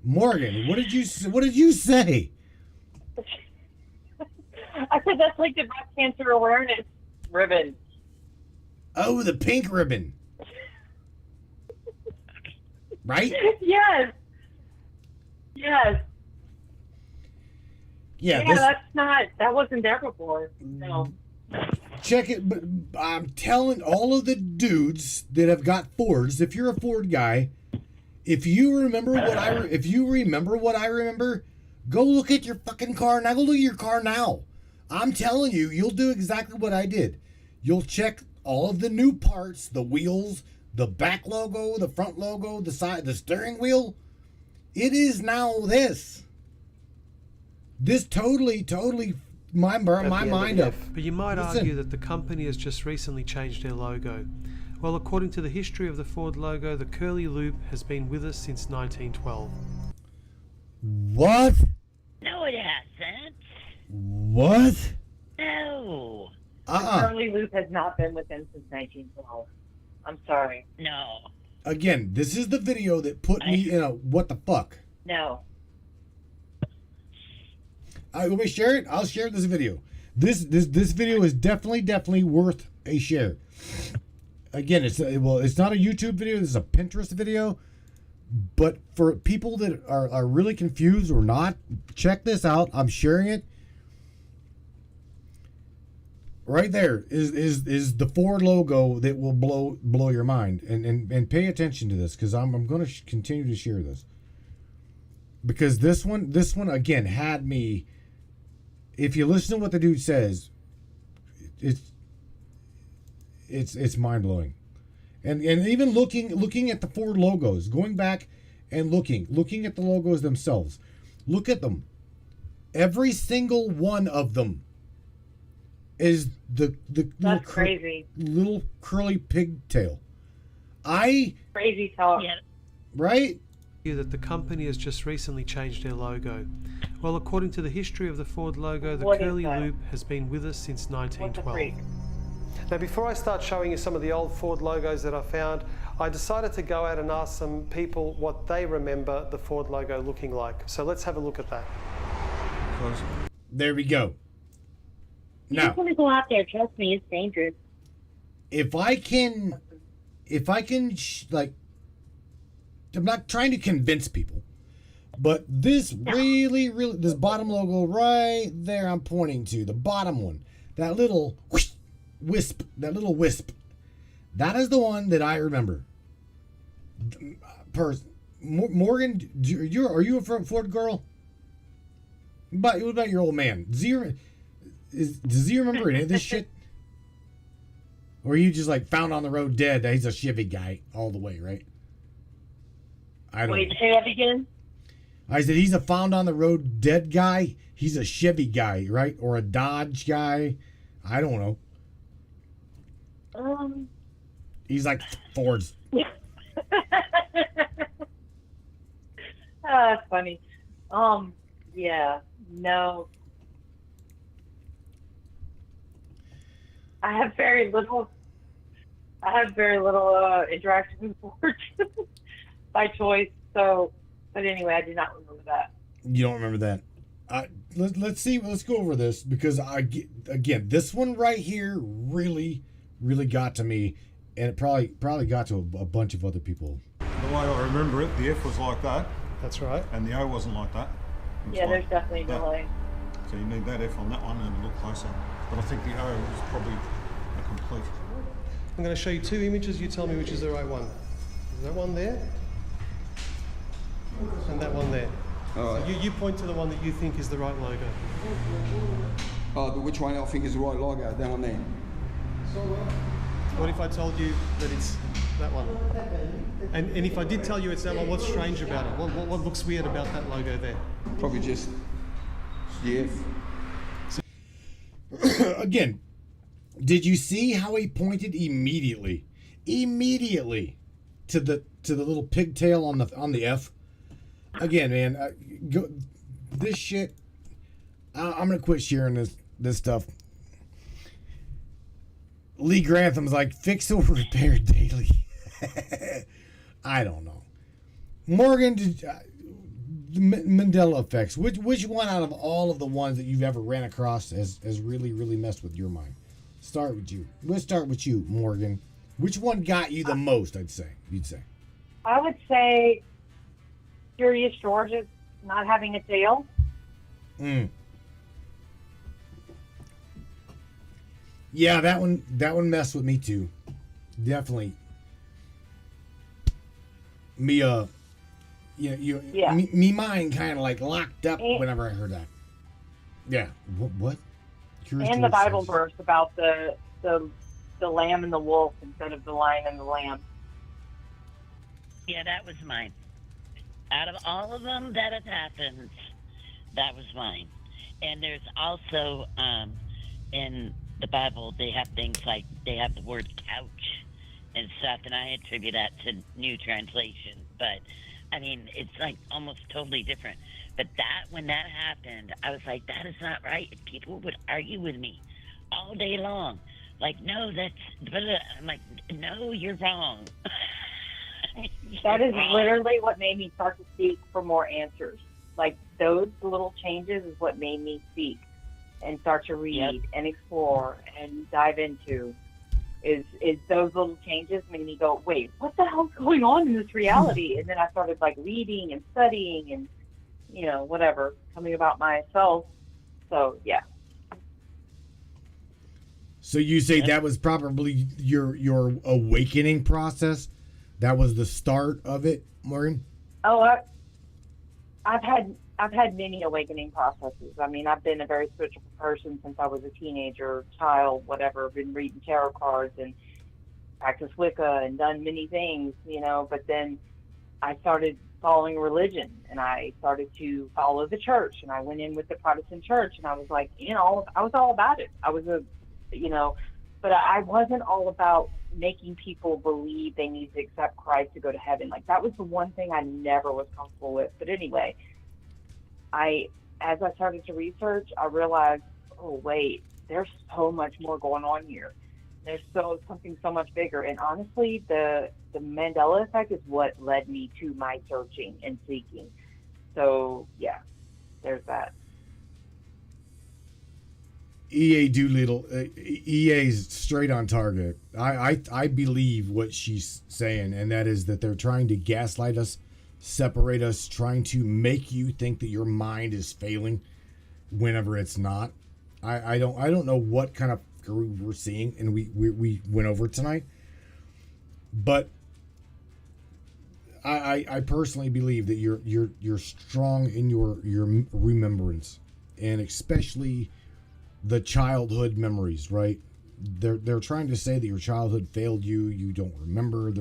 Morgan, what did you say? I said that's like the breast cancer awareness ribbon. Oh, the pink ribbon. Right? Yes. Yes. Yeah, that wasn't there before. No. Check it, but I'm telling all of the dudes that have got Fords, if you're a Ford guy, if you remember what I remember, go look at your fucking car now. Go look at your car now. I'm telling you, you'll do exactly what I did. You'll check all of the new parts, the wheels, the back logo, the front logo, the side, the steering wheel. It is now this. This totally my mind up. But you might argue that the company has just recently changed their logo. Well, according to the history of the Ford logo, the curly loop has been with us since 1912. What? No, it hasn't. What? No. The curly loop has not been with them since 1912. I'm sorry. No. Again, this is the video that put me in a what the fuck. No. Let me share it. I'll share this video. This video is definitely worth a share. Again, it's not a YouTube video. This is a Pinterest video. But for people that are really confused or not, check this out. I'm sharing it. Right there is the Ford logo that will blow your mind, and pay attention to this because I'm going to continue to share this because this one again had me. If you listen to what the dude says, it's mind blowing, and even looking at the Ford logos, going back and looking at the logos themselves, look at them. Every single one of them is the little curly pigtail. Crazy talk. Yeah. Right? That the company has just recently changed their logo. Well, according to the history of the Ford logo, the What is curly that? loop has been with us since What's a 1912. freak? Now, before I start showing you some of the old Ford logos that I found, I decided to go out and ask some people what they remember the Ford logo looking like. So let's have a look at that. There we go. You just Now, want to go out there. Trust me, it's dangerous. if I can, like, I'm not trying to convince people, but this really, this bottom logo right there I'm pointing to, the bottom one, that little wisp, that is the one that I remember. Morgan, are you a Ford girl? But what about your old man? Does he remember any of this shit? Or are you just like found on the road dead? He's a Chevy guy all the way, right? I don't Wait, know. say that again? I said he's a found on the road dead guy. He's a Chevy guy, right? Or a Dodge guy. I don't know. He's like Ford's. That's funny. Yeah, no. I have very little interaction with Ford by choice. So, but anyway, I do not remember that. You don't remember that? Let's see. Let's go over this because again, this one right here really got to me, and it probably got to a bunch of other people. The way I remember it, the F was like that. That's right. And the O wasn't like that. Yeah, there's definitely a delay. So you need that F on that one and look closer. But I think the O is probably a complete. I'm going to show you two images. You tell me which is the right one. Is that one there? And that one there. All right. So you point to the one that you think is the right logo. Oh, but which one I think is the right logo? That one there. What if I told you that it's that one? And if I did tell you it's that one, what's strange about it? What looks weird about that logo there? Probably just the F. Again, did you see how he pointed immediately to the little pigtail on the F? Again, man, this shit. I'm gonna quit sharing this stuff. Lee Grantham's like, fix or repair daily. I don't know. Morgan, Mandela effects. Which one out of all of the ones that you've ever ran across has really messed with your mind? Start with you. Let's start with you, Morgan. Which one got you the most? You'd say. I would say Curious George's not having a tail. Yeah, that one messed with me too. Definitely. Me me mind kind of like locked up whenever I heard that. Yeah. What? Curious And the George Bible says. verse about the lamb and the wolf instead of the lion and the lamb. Yeah, that was mine. Out of all of them that have happened, that was mine. And there's also in the Bible they have things like they have the word couch and stuff, and I attribute that to New Translation. But I mean, it's like almost totally different. But when that happened, I was like, that is not right. People would argue with me all day long. Like, no, that's... I'm like, no, you're wrong. That is literally what made me start to seek for more answers. Like, those little changes is what made me seek and start to read and explore and dive into. Is those little changes made me go, wait, what the hell's going on in this reality? And then I started, like, reading and studying and, you know, whatever, coming about myself. So, yeah. So you say that was probably your awakening process? That was the start of it, Morgan? Oh, I've had many awakening processes. I mean, I've been a very spiritual person since I was a teenager, child, whatever. I've been reading tarot cards and practiced Wicca and done many things, you know. But then I started following religion, and I started to follow the church, and I went in with the Protestant church, and I was like, you know, I was all about it. I was but I wasn't all about making people believe they need to accept Christ to go to heaven. Like, that was the one thing I never was comfortable with. But anyway, I as I started to research, I realized, oh wait, there's so much more going on here. There's something so much bigger. And honestly, the Mandela effect is what led me to my searching and seeking. So yeah, there's that. EA Doolittle, EA's straight on target. I believe what she's saying, and that is that they're trying to gaslight us, separate us, trying to make you think that your mind is failing whenever it's not. I don't know what kind of groove we're seeing, and we went over tonight, but I personally believe that you're strong in your remembrance, and especially the childhood memories, right? They're trying to say that your childhood failed you. You don't remember.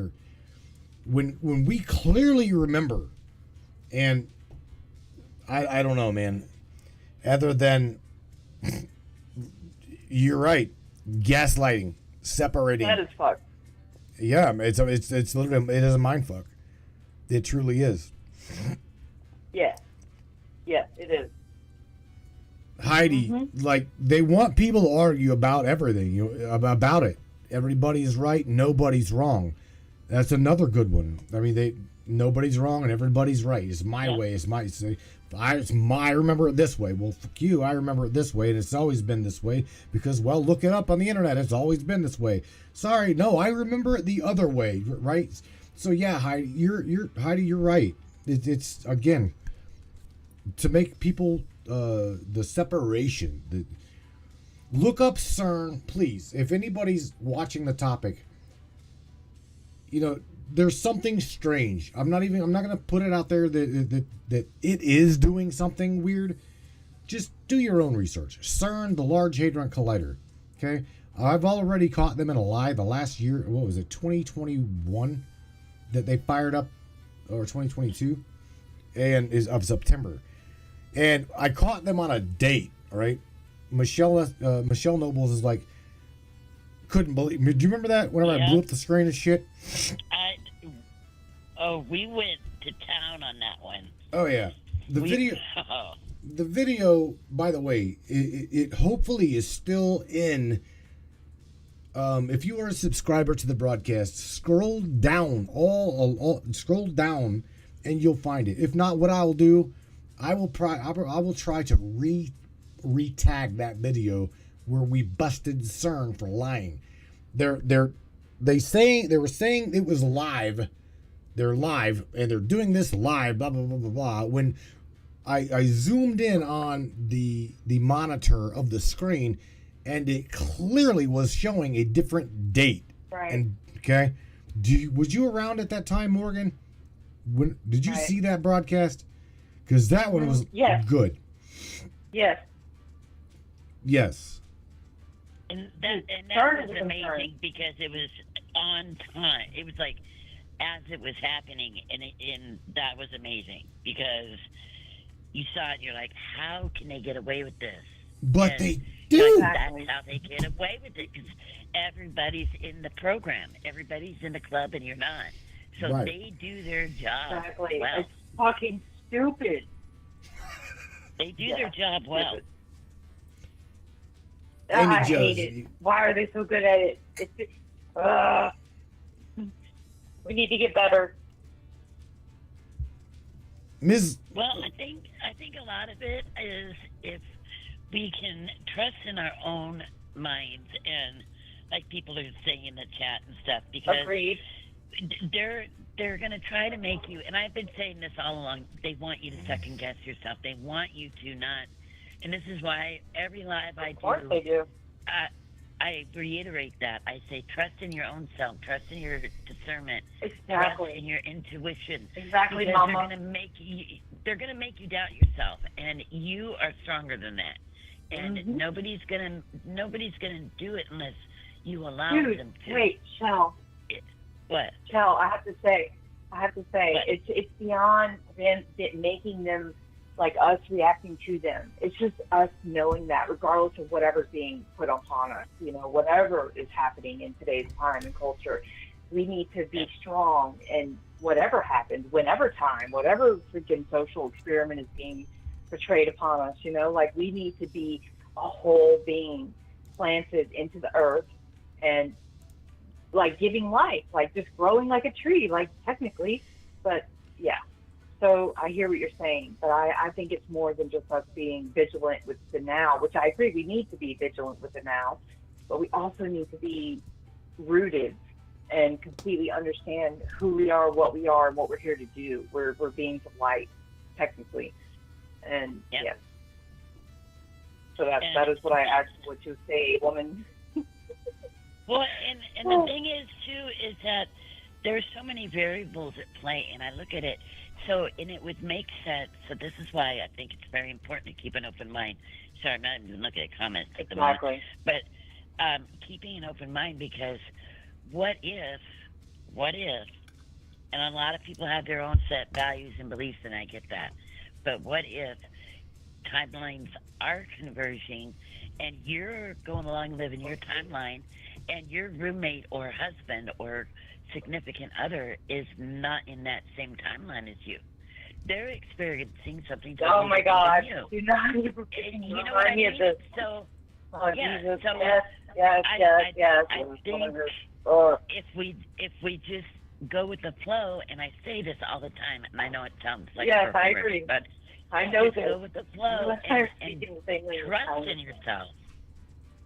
When we clearly remember, and I don't know, man. Other than you're right, gaslighting, separating. That is fucked. Yeah, it's literally, it is a mind fuck. It truly is. Yeah, it is. Heidi, like, they want people to argue about everything, about it. Everybody's right, nobody's wrong. That's another good one. I mean, nobody's wrong and everybody's right. It's my way. I remember it this way. Well, fuck you. I remember it this way, and it's always been this way because, well, look it up on the internet. It's always been this way. Sorry, no, I remember it the other way, right? So yeah, Heidi, you're right. It's again to make people the separation. Look up CERN, please. If anybody's watching the topic, there's something strange. I'm not gonna put it out there that it is doing something weird. Just do your own research. CERN, the Large Hadron Collider. Okay, I've already caught them in a lie. The last year, what was it, 2021, that they fired up, or 2022, and is of September, and I caught them on a date. All right, Michelle Nobles is like, couldn't believe. Do you remember that whenever I blew up the screen and shit? We went to town on that one. Oh yeah, the video. By the way, it hopefully is still in. If you are a subscriber to the broadcast, scroll down scroll down, and you'll find it. If not, what I will do, I will try to re-tag that video where we busted CERN for lying. They were saying it was live. They're live, and they're doing this live, blah, blah, blah, blah, blah. When I zoomed in on the monitor of the screen, and it clearly was showing a different date. Right. And, okay? Was you around at that time, Morgan? Did you see that broadcast? Because that one was good. Yes. Yes. And that was amazing because it was on time. It was like as it was happening, and that was amazing because you saw it and you're like, how can they get away with this? But they do. That's how they get away with it because everybody's in the program. Everybody's in the club and you're not. So they do their job Exactly. well. It's fucking stupid. They do their job well. I hate it. Why are they so good at it? We need to get better. Well, I think a lot of it is if we can trust in our own minds and like people are saying in the chat and stuff, because Agreed. they're going to try to make you, and I've been saying this all along, they want you to second guess yourself. They want you to not, and this is why every live I do. Of course they do. I reiterate that. I say trust in your own self, trust in your discernment, Exactly. trust in your intuition. Exactly, because Mama. They're gonna make you doubt yourself, and you are stronger than that. And nobody's gonna do it unless you allow them to. Wait, Shell. What? Shell, I have to say, it's beyond them making them like us reacting to them. It's just us knowing that, regardless of whatever's being put upon us, whatever is happening in today's time and culture, we need to be strong. And whatever happens, whatever freaking social experiment is being portrayed upon us, you know, like we need to be a whole being planted into the earth and like giving life, like just growing like a tree, like technically, but yeah. So I hear what you're saying, but I think it's more than just us being vigilant with the now, which I agree we need to be vigilant with the now, but we also need to be rooted and completely understand who we are, and what we're here to do. We're beings of light, technically. And yeah. So that is what I asked what you say, woman. Well, and the thing is too is that there's so many variables at play, and I look at it. So, and it would make sense. So this is why I think it's very important to keep an open mind. Sorry, I'm not even looking at comments at the moment. But keeping an open mind, because what if, and a lot of people have their own set values and beliefs, and I get that. But what if timelines are converging and you're going along living your timeline and your roommate or husband or significant other is not in that same timeline as you? They're experiencing something totally oh my God! different Do not even you know what I mean? So, yeah. Jesus. So yes. I think if we just go with the flow, and I say this all the time, and I know it sounds like I agree, but I know just this. go with the flow and trust in yourself,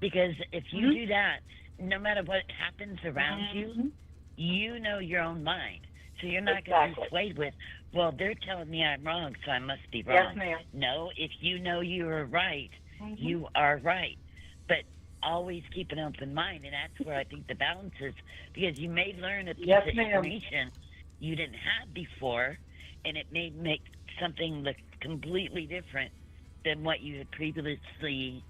because if you do that, no matter what happens around you, you know your own mind, so you're not going to be swayed with, well, they're telling me I'm wrong, so I must be wrong. Yes, ma'am. No, if you know you are right, you are right. But always keep an open mind, and that's where I think the balance is, because you may learn a piece of information you didn't have before, and it may make something look completely different than what you had previously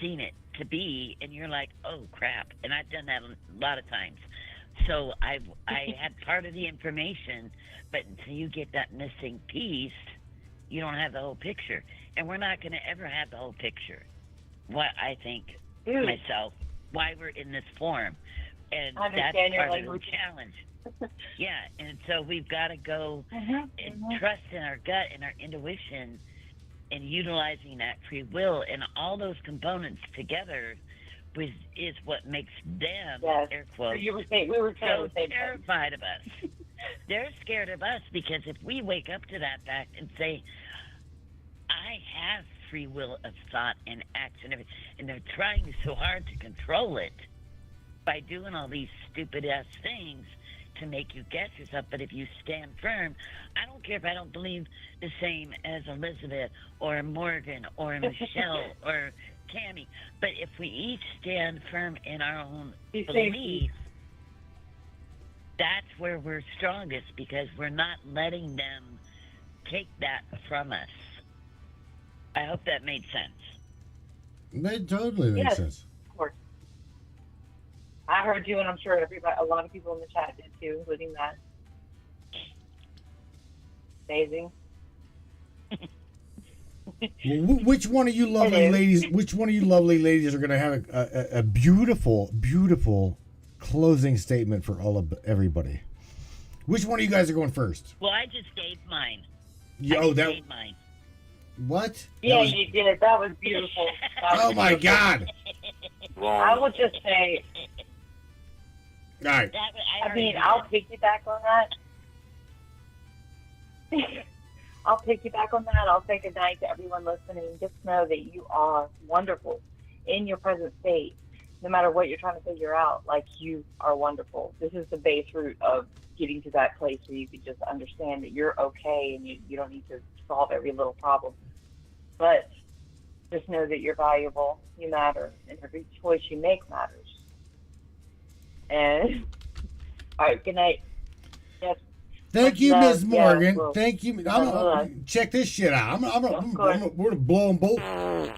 seen it to be, and you're like, oh crap. And I've done that a lot of times. So I had part of the information, but until you get that missing piece, you don't have the whole picture. And we're not going to ever have the whole picture. What I think myself, why we're in this form, and that's part of the challenge. Yeah, and so we've got to go and trust in our gut and our intuition, and utilizing that free will and all those components together is what makes them, air quotes, we were so terrified of us. They're scared of us because if we wake up to that fact and say, I have free will of thought and action, and they're trying so hard to control it by doing all these stupid ass things to make you guess yourself. But if you stand firm, I don't care if I don't believe the same as Elizabeth or Morgan or Michelle or Tammy, but if we each stand firm in our own belief, that's where we're strongest, because we're not letting them take that from us. I hope that made sense. That totally makes sense. Of course. I heard you, and I'm sure a lot of people in the chat did too, including that. Amazing. Which one of you lovely ladies? Which one of you lovely ladies are going to have a beautiful, beautiful closing statement for everybody? Which one of you guys are going first? Well, I just gave mine. Gave mine. What? Yeah, you did. That was beautiful. Oh my God! I will just say. All right. I mean, I'll piggyback on that. I'll piggyback on that. I'll say good night to everyone listening. Just know that you are wonderful in your present state, no matter what you're trying to figure out. Like, you are wonderful. This is the base root of getting to that place where you can just understand that you're okay and you don't need to solve every little problem. But just know that you're valuable, you matter, and every choice you make matters. And all right, good night. Yes. Thank you, Ms. Morgan. Thank you. Check this shit out. We're gonna blow them both.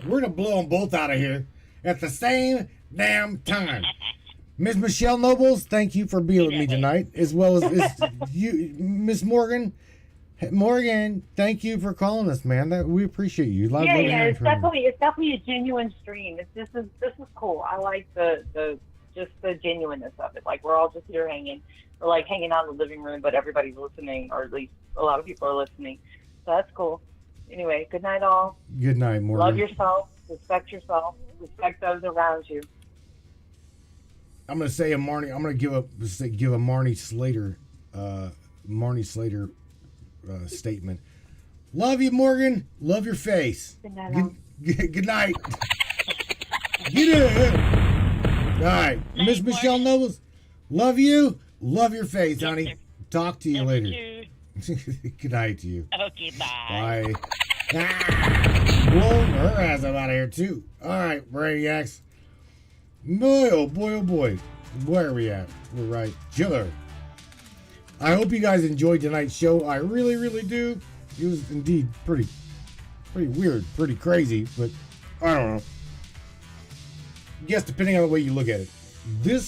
We're gonna blow them both out of here at the same damn time. Ms. Michelle Nobles, thank you for being with me tonight, as well as you, Ms. Morgan. Morgan, thank you for calling us, man. We appreciate you. It's definitely a genuine stream. This is cool. I like the genuineness of it. Like, we're all just here hanging. We're like hanging out in the living room, but everybody's listening, or at least a lot of people are listening. So that's cool. Anyway, good night, all. Good night, Morgan. Love yourself. Respect those around you. I'm gonna say I'm gonna give a Marnie Slater statement. Love you, Morgan. Love your face. Good night, all. Good night. Get it. All right, Miss Michelle Nobles. Love you. Love your face, honey. Talk to you later. Good night to you. Okay, bye. Bye. Blow her ass up out of here too. All right, Brainiacs. Boy, oh boy, oh boy. Where are we at? We're right. Chiller. I hope you guys enjoyed tonight's show. I really, really do. It was indeed pretty weird, pretty crazy, but I don't know. Yes, depending on the way you look at it. The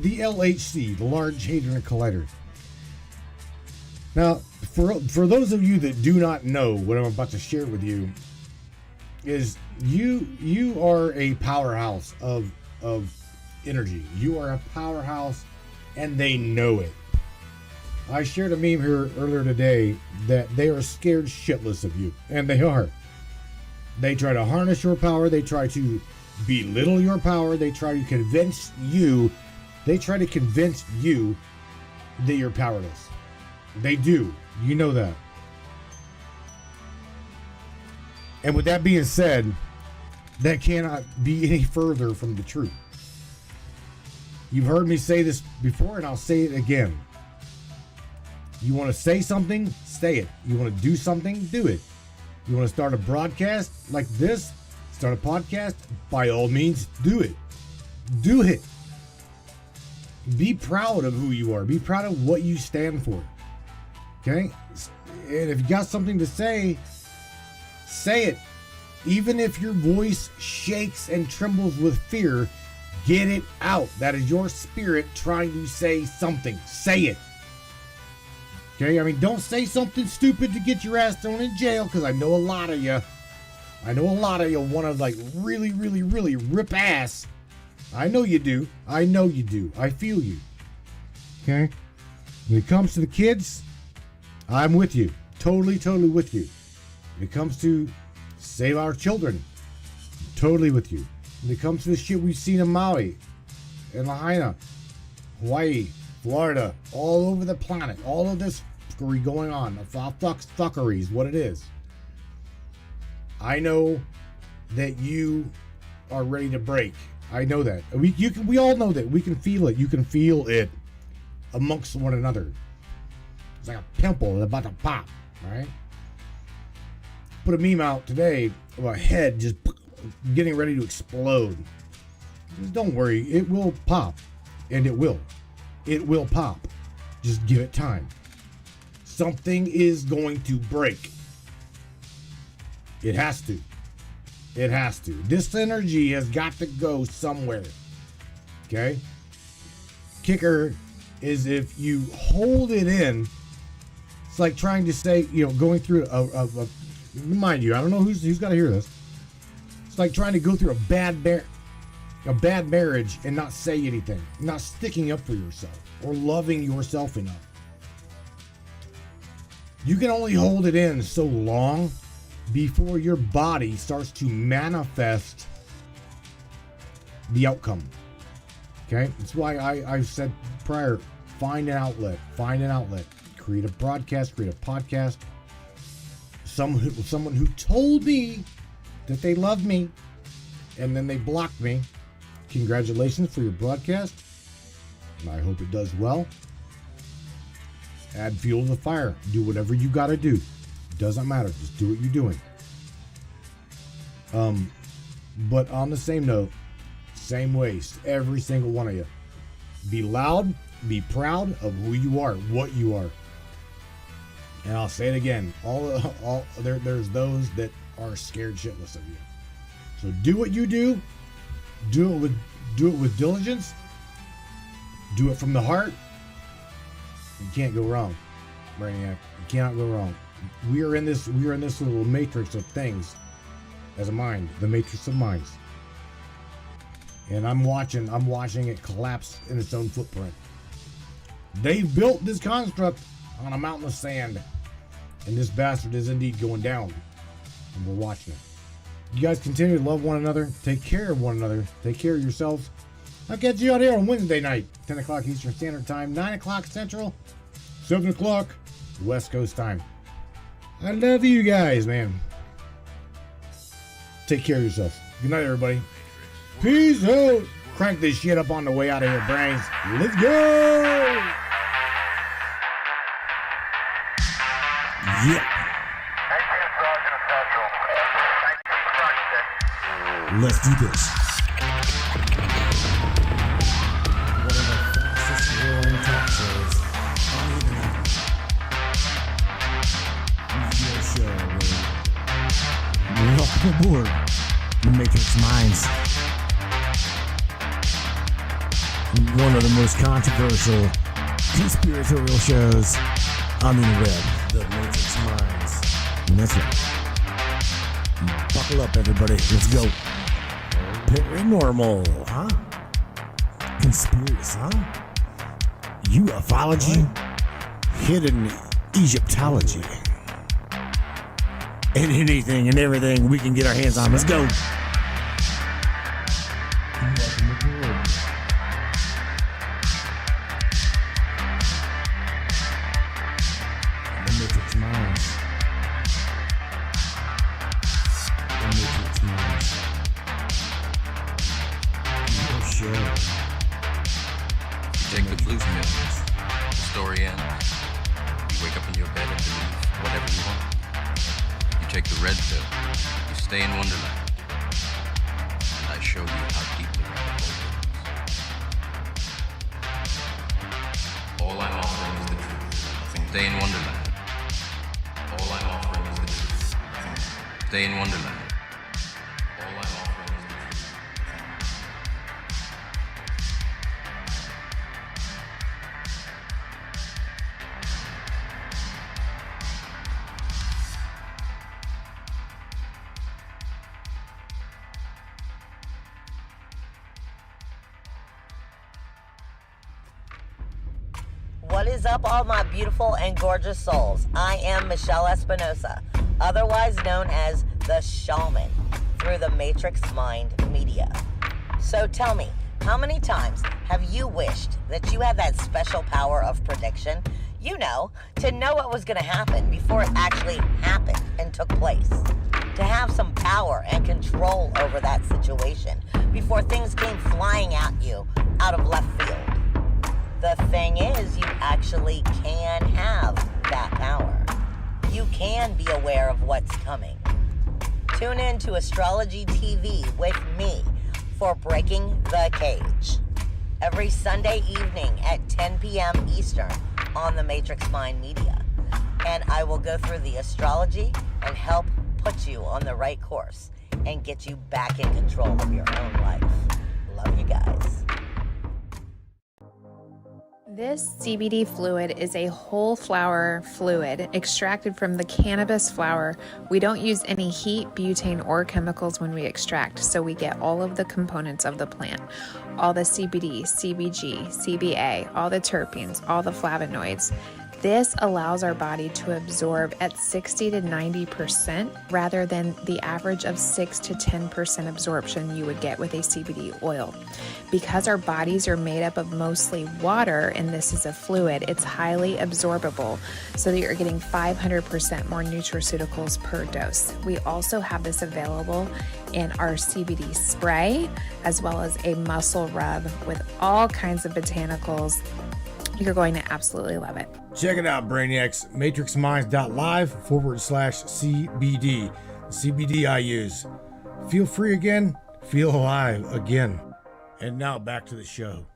LHC, the Large Hadron Collider. Now, for those of you that do not know what I'm about to share with you, is you are a powerhouse of energy. You are a powerhouse, and they know it. I shared a meme here earlier today that they are scared shitless of you, and they are. They try to harness your power. They try to belittle your power. They try to convince you. They try to convince you that you're powerless. They do. You know that. And with that being said, that cannot be any further from the truth. You've heard me say this before, and I'll say it again. You want to say something, say it. You want to do something, do it. You want to start a broadcast like this, start a podcast, by all means, do it. Do it. Be proud of who you are. Be proud of what you stand for. Okay? And if you got something to say, say it. Even if your voice shakes and trembles with fear, get it out. That is your spirit trying to say something. Say it. Okay? I mean, don't say something stupid to get your ass thrown in jail, because I know a lot of you. Want to like really, really, really rip ass. I know you do. I know you do. I feel you. Okay? When it comes to the kids, I'm with you. Totally, totally with you. When it comes to save our children, totally with you. When it comes to the shit we've seen in Maui, in Lahaina, Hawaii, Florida, all over the planet, all of this fuckery going on, fuckery is what it is. I know that you are ready to break. I know that. We all know that. We can feel it. You can feel it amongst one another. It's like a pimple that's about to pop, right? Put a meme out today of a head just getting ready to explode. Don't worry, it will pop, and it will. It will pop. Just give it time. Something is going to break. It has to. It has to. This energy has got to go somewhere. Okay? Kicker is if you hold it in, it's like trying to say, going through a mind you, I don't know who's got to hear this. It's like trying to go through a bad marriage and not say anything, not sticking up for yourself or loving yourself enough. You can only hold it in so long before your body starts to manifest the outcome. Okay? That's why I said prior, find an outlet. Create a broadcast, create a podcast. Someone who told me that they loved me and then they blocked me. Congratulations for your broadcast. I hope it does well. Add fuel to the fire. Do whatever you got to do. Doesn't matter. Just do what you're doing. But on the same note, same ways, every single one of you. Be loud. Be proud of who you are, what you are. And I'll say it again. There's those that are scared shitless of you. So do what you do. Do it with diligence. Do it from the heart. You can't go wrong, Brainiac. You cannot go wrong. We are in this little matrix of things as a mind, the matrix of minds. And I'm watching it collapse in its own footprint. They've built this construct on a mountain of sand. And this bastard is indeed going down. And we're watching it. You guys continue to love one another. Take care of one another. Take care of yourselves. I'll catch you out here on Wednesday night. 10 o'clock Eastern Standard Time. 9 o'clock Central. 7 o'clock West Coast time. I love you guys, man. Take care of yourselves. Good night, everybody. Peace out. Crank this shit up on the way out of here, brains. Let's go. Yeah. Let's do this. One of the fastest growing talk shows on the internet. Radio show. Welcome aboard the Matrix Minds. One of the most controversial conspiratorial shows on the internet. The Matrix Minds. And that's right. Buckle up, everybody. Let's go. Paranormal, huh? Conspiracy, huh? Ufology, hidden Egyptology, and anything and everything we can get our hands on. Let's go. Welcome aboard. The Matrix Minds. The Matrix Minds. Show. You take the blue pills, the story ends. You wake up in your bed and believe whatever you want. You take the red pill, you stay in Wonderland. And I show you how deep the rabbit hole goes. All I'm offering is the truth. Stay in Wonderland. All I'm offering is the truth. Stay in Wonderland. All I'm offering is the truth. What is up, all my beautiful and gorgeous souls? I am Michelle Espinosa, otherwise known as the Shaman, through the Matrix Mind Media. So tell me, how many times have you wished that you had that special power of prediction? You know, to know what was going to happen before it actually happened and took place. To have some power and control over that situation before things came flying at you out of left field. The thing is, you actually can have that power. You can be aware of what's coming. Tune in to Astrology TV with me for Breaking the Cage. Every Sunday evening at 10 p.m. Eastern on the Matrix Mind Media. And I will go through the astrology and help put you on the right course and get you back in control of your own life. Love you guys. This CBD fluid is a whole flower fluid extracted from the cannabis flower. We don't use any heat, butane, or chemicals when we extract, so we get all of the components of the plant. All the CBD, CBG, CBA, all the terpenes, all the flavonoids. This allows our body to absorb at 60 to 90% rather than the average of 6 to 10% absorption you would get with a CBD oil. Because our bodies are made up of mostly water and this is a fluid, it's highly absorbable so that you're getting 500% more nutraceuticals per dose. We also have this available in our CBD spray as well as a muscle rub with all kinds of botanicals. You're going to absolutely love it. Check it out, Brainiacs. MatrixMinds.live/CBD. CBD I use. Feel free again. Feel alive again. And now back to the show.